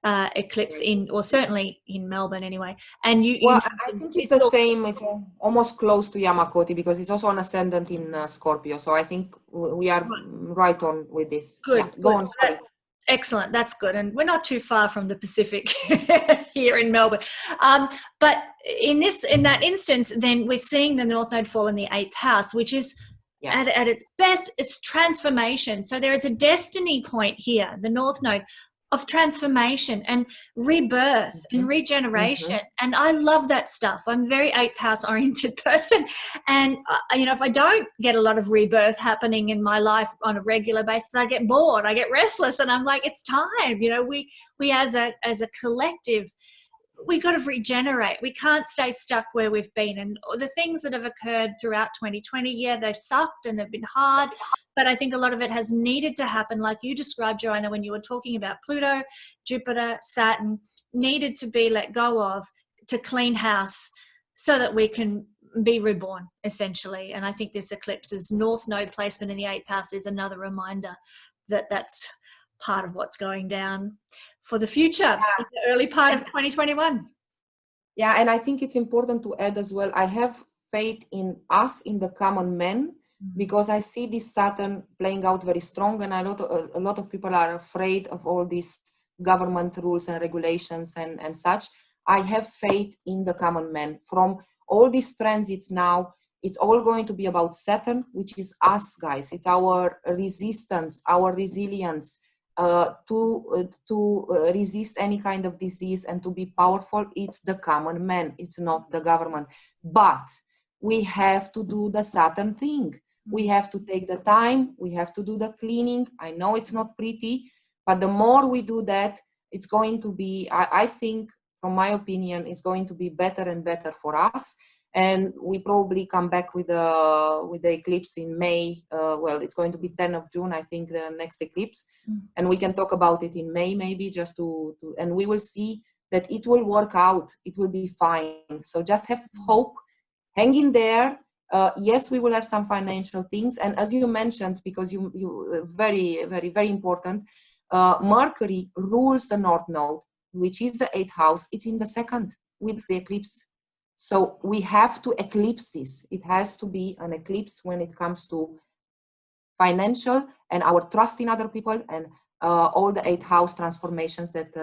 eclipse or certainly in Melbourne anyway. And I think it's the same. It's almost close to Yamakoti because it's also an ascendant in Scorpio. So I think we are right on with this. Good. Yeah, go on. Sorry. Excellent. That's good. And we're not too far from the Pacific here in Melbourne. But in that instance, then we're seeing the North Node fall in the 8th house, which is at its best, it's transformation. So there is a destiny point here, the North Node, of transformation and rebirth and regeneration. And I love that stuff. I'm a very 8th house oriented person. And, you know, if I don't get a lot of rebirth happening in my life on a regular basis, I get bored, I get restless, and I'm like, it's time, you know, we as a collective, we got to regenerate. We can't stay stuck where we've been. And the things that have occurred throughout 2020, they've sucked and they've been hard, but I think a lot of it has needed to happen, like you described, Joanna, when you were talking about Pluto, Jupiter, Saturn, needed to be let go of to clean house so that we can be reborn, essentially. And I think this eclipse's North Node placement in the 8th house is another reminder that that's part of what's going down for the future in the early part of 2021. Yeah, and I think it's important to add as well, I have faith in us, in the common man, because I see this Saturn playing out very strong, and a lot of people are afraid of all these government rules and regulations and such. I have faith in the common man. From all these transits now, it's all going to be about Saturn, which is us, guys. It's our resistance, our resilience, to resist any kind of disease and to be powerful. It's the common man, it's not the government. But we have to do the Saturn thing. We have to take the time, we have to do the cleaning. I know it's not pretty, but the more we do that, it's going to be, I think, from my opinion, it's going to be better and better for us. And we probably come back with the eclipse in May. Well, it's going to be 10th of June, I think, the next eclipse. And we can talk about it in May, maybe, just to and we will see that it will work out. It will be fine. So just have hope, hang in there. Yes, we will have some financial things. And as you mentioned, because you very, very, very important, Mercury rules the North Node, which is the 8th house. It's in the 2nd with the eclipse. So we have to eclipse this. It has to be an eclipse when it comes to financial and our trust in other people, and all the 8th house transformations that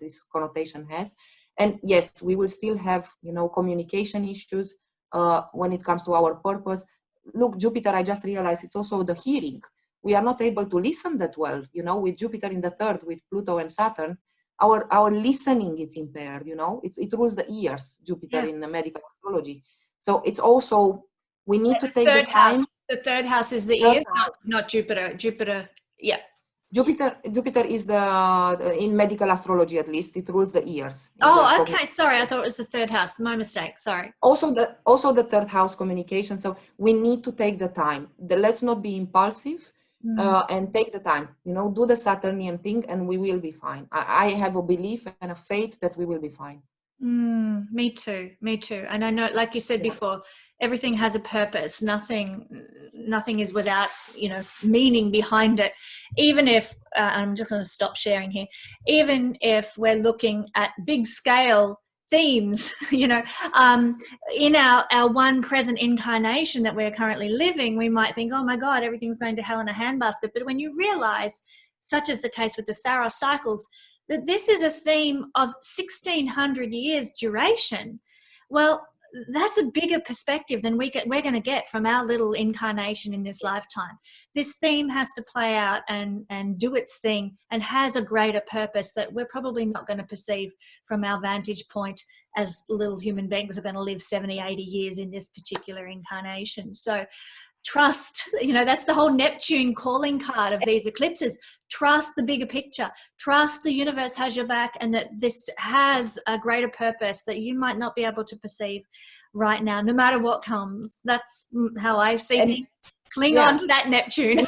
this connotation has. And yes, we will still have, you know, communication issues when it comes to our purpose. Look, Jupiter, I just realized it's also the hearing. We are not able to listen that well, you know, with Jupiter in the 3rd, with Pluto and Saturn. Our listening is impaired, you know, it rules the ears, Jupiter in medical astrology. So it's also, we need to take the time. House. The 3rd house is the ears, not Jupiter. Jupiter, yeah. Jupiter is the in medical astrology, at least it rules the ears. Oh, okay. Sorry, I thought it was the 3rd house. My mistake. Sorry. Also the 3rd house communication. So we need to take the time. Let's not be impulsive, and take the time. You know, do the Saturnian thing, and we will be fine. I have a belief and a faith that we will be fine. Me too. And I know, like you said before, everything has a purpose. Nothing is without, you know, meaning behind it. Even if I'm just going to stop sharing here, even if we're looking at big scale themes, you know, in our one present incarnation that we're currently living, we might think, oh my God, everything's going to hell in a handbasket. But when you realize, such as the case with the Saros cycles, that this is a theme of 1600 years duration, well, that's a bigger perspective than we're going to get from our little incarnation in this lifetime. This theme has to play out and do its thing, and has a greater purpose that we're probably not going to perceive from our vantage point as little human beings are going to live 70, 80 years in this particular incarnation. So trust, you know, that's the whole Neptune calling card of these eclipses. Trust the bigger picture. Trust the universe has your back, and that this has a greater purpose that you might not be able to perceive right now, no matter what comes. That's how I see things. Cling on to that Neptune.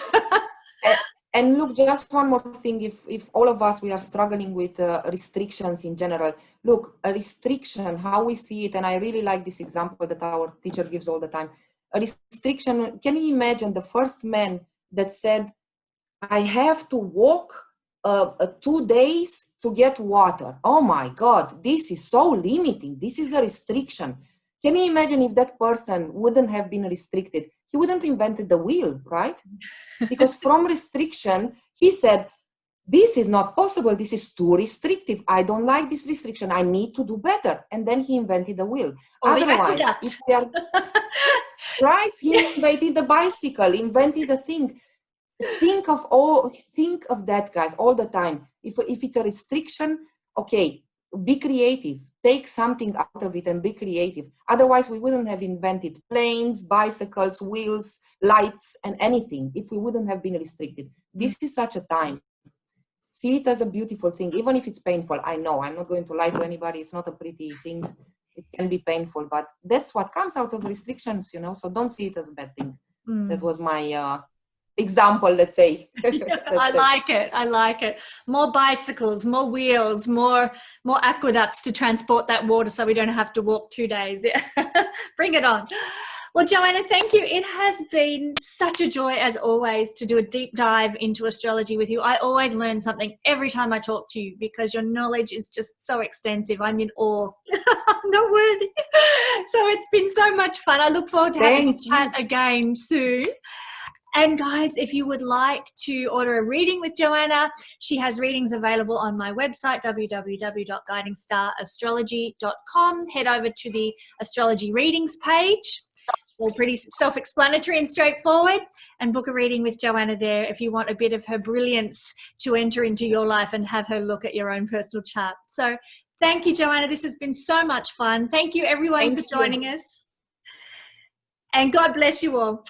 And look, just one more thing. If all of us, we are struggling with restrictions in general, look, a restriction, how we see it, and I really like this example that our teacher gives all the time. A restriction, can you imagine the first man that said, I have to walk 2 days to get water? Oh my God, this is so limiting. This is a restriction. Can you imagine if that person wouldn't have been restricted? He wouldn't invented the wheel, right? Because from restriction, he said, this is not possible. This is too restrictive. I don't like this restriction. I need to do better. And then he invented the wheel. Otherwise, if we are... Right? He invented the bicycle, invented the thing. Think of that, guys, all the time. If it's a restriction, okay, be creative. Take something out of it and be creative. Otherwise, we wouldn't have invented planes, bicycles, wheels, lights, and anything if we wouldn't have been restricted. This is such a time. See it as a beautiful thing, even if it's painful. I know, I'm not going to lie to anybody. It's not a pretty thing. It can be painful, but that's what comes out of restrictions, you know, so don't see it as a bad thing. That was my example, let's say. I like it. More bicycles, more wheels, more aqueducts to transport that water so we don't have to walk 2 days. Bring it on. Well, Joanna, thank you. It has been such a joy, as always, to do a deep dive into astrology with you. I always learn something every time I talk to you because your knowledge is just so extensive. I'm in awe. I'm not worthy. So it's been so much fun. I look forward to having a chat again soon. And guys, if you would like to order a reading with Joanna, she has readings available on my website, www.guidingstar.astrology.com. Head over to the astrology readings page. All pretty self-explanatory and straightforward, and book a reading with Joanna there if you want a bit of her brilliance to enter into your life and have her look at your own personal chart. So thank you, Joanna. This has been so much fun. Thank you, everyone, for joining us. And God bless you all.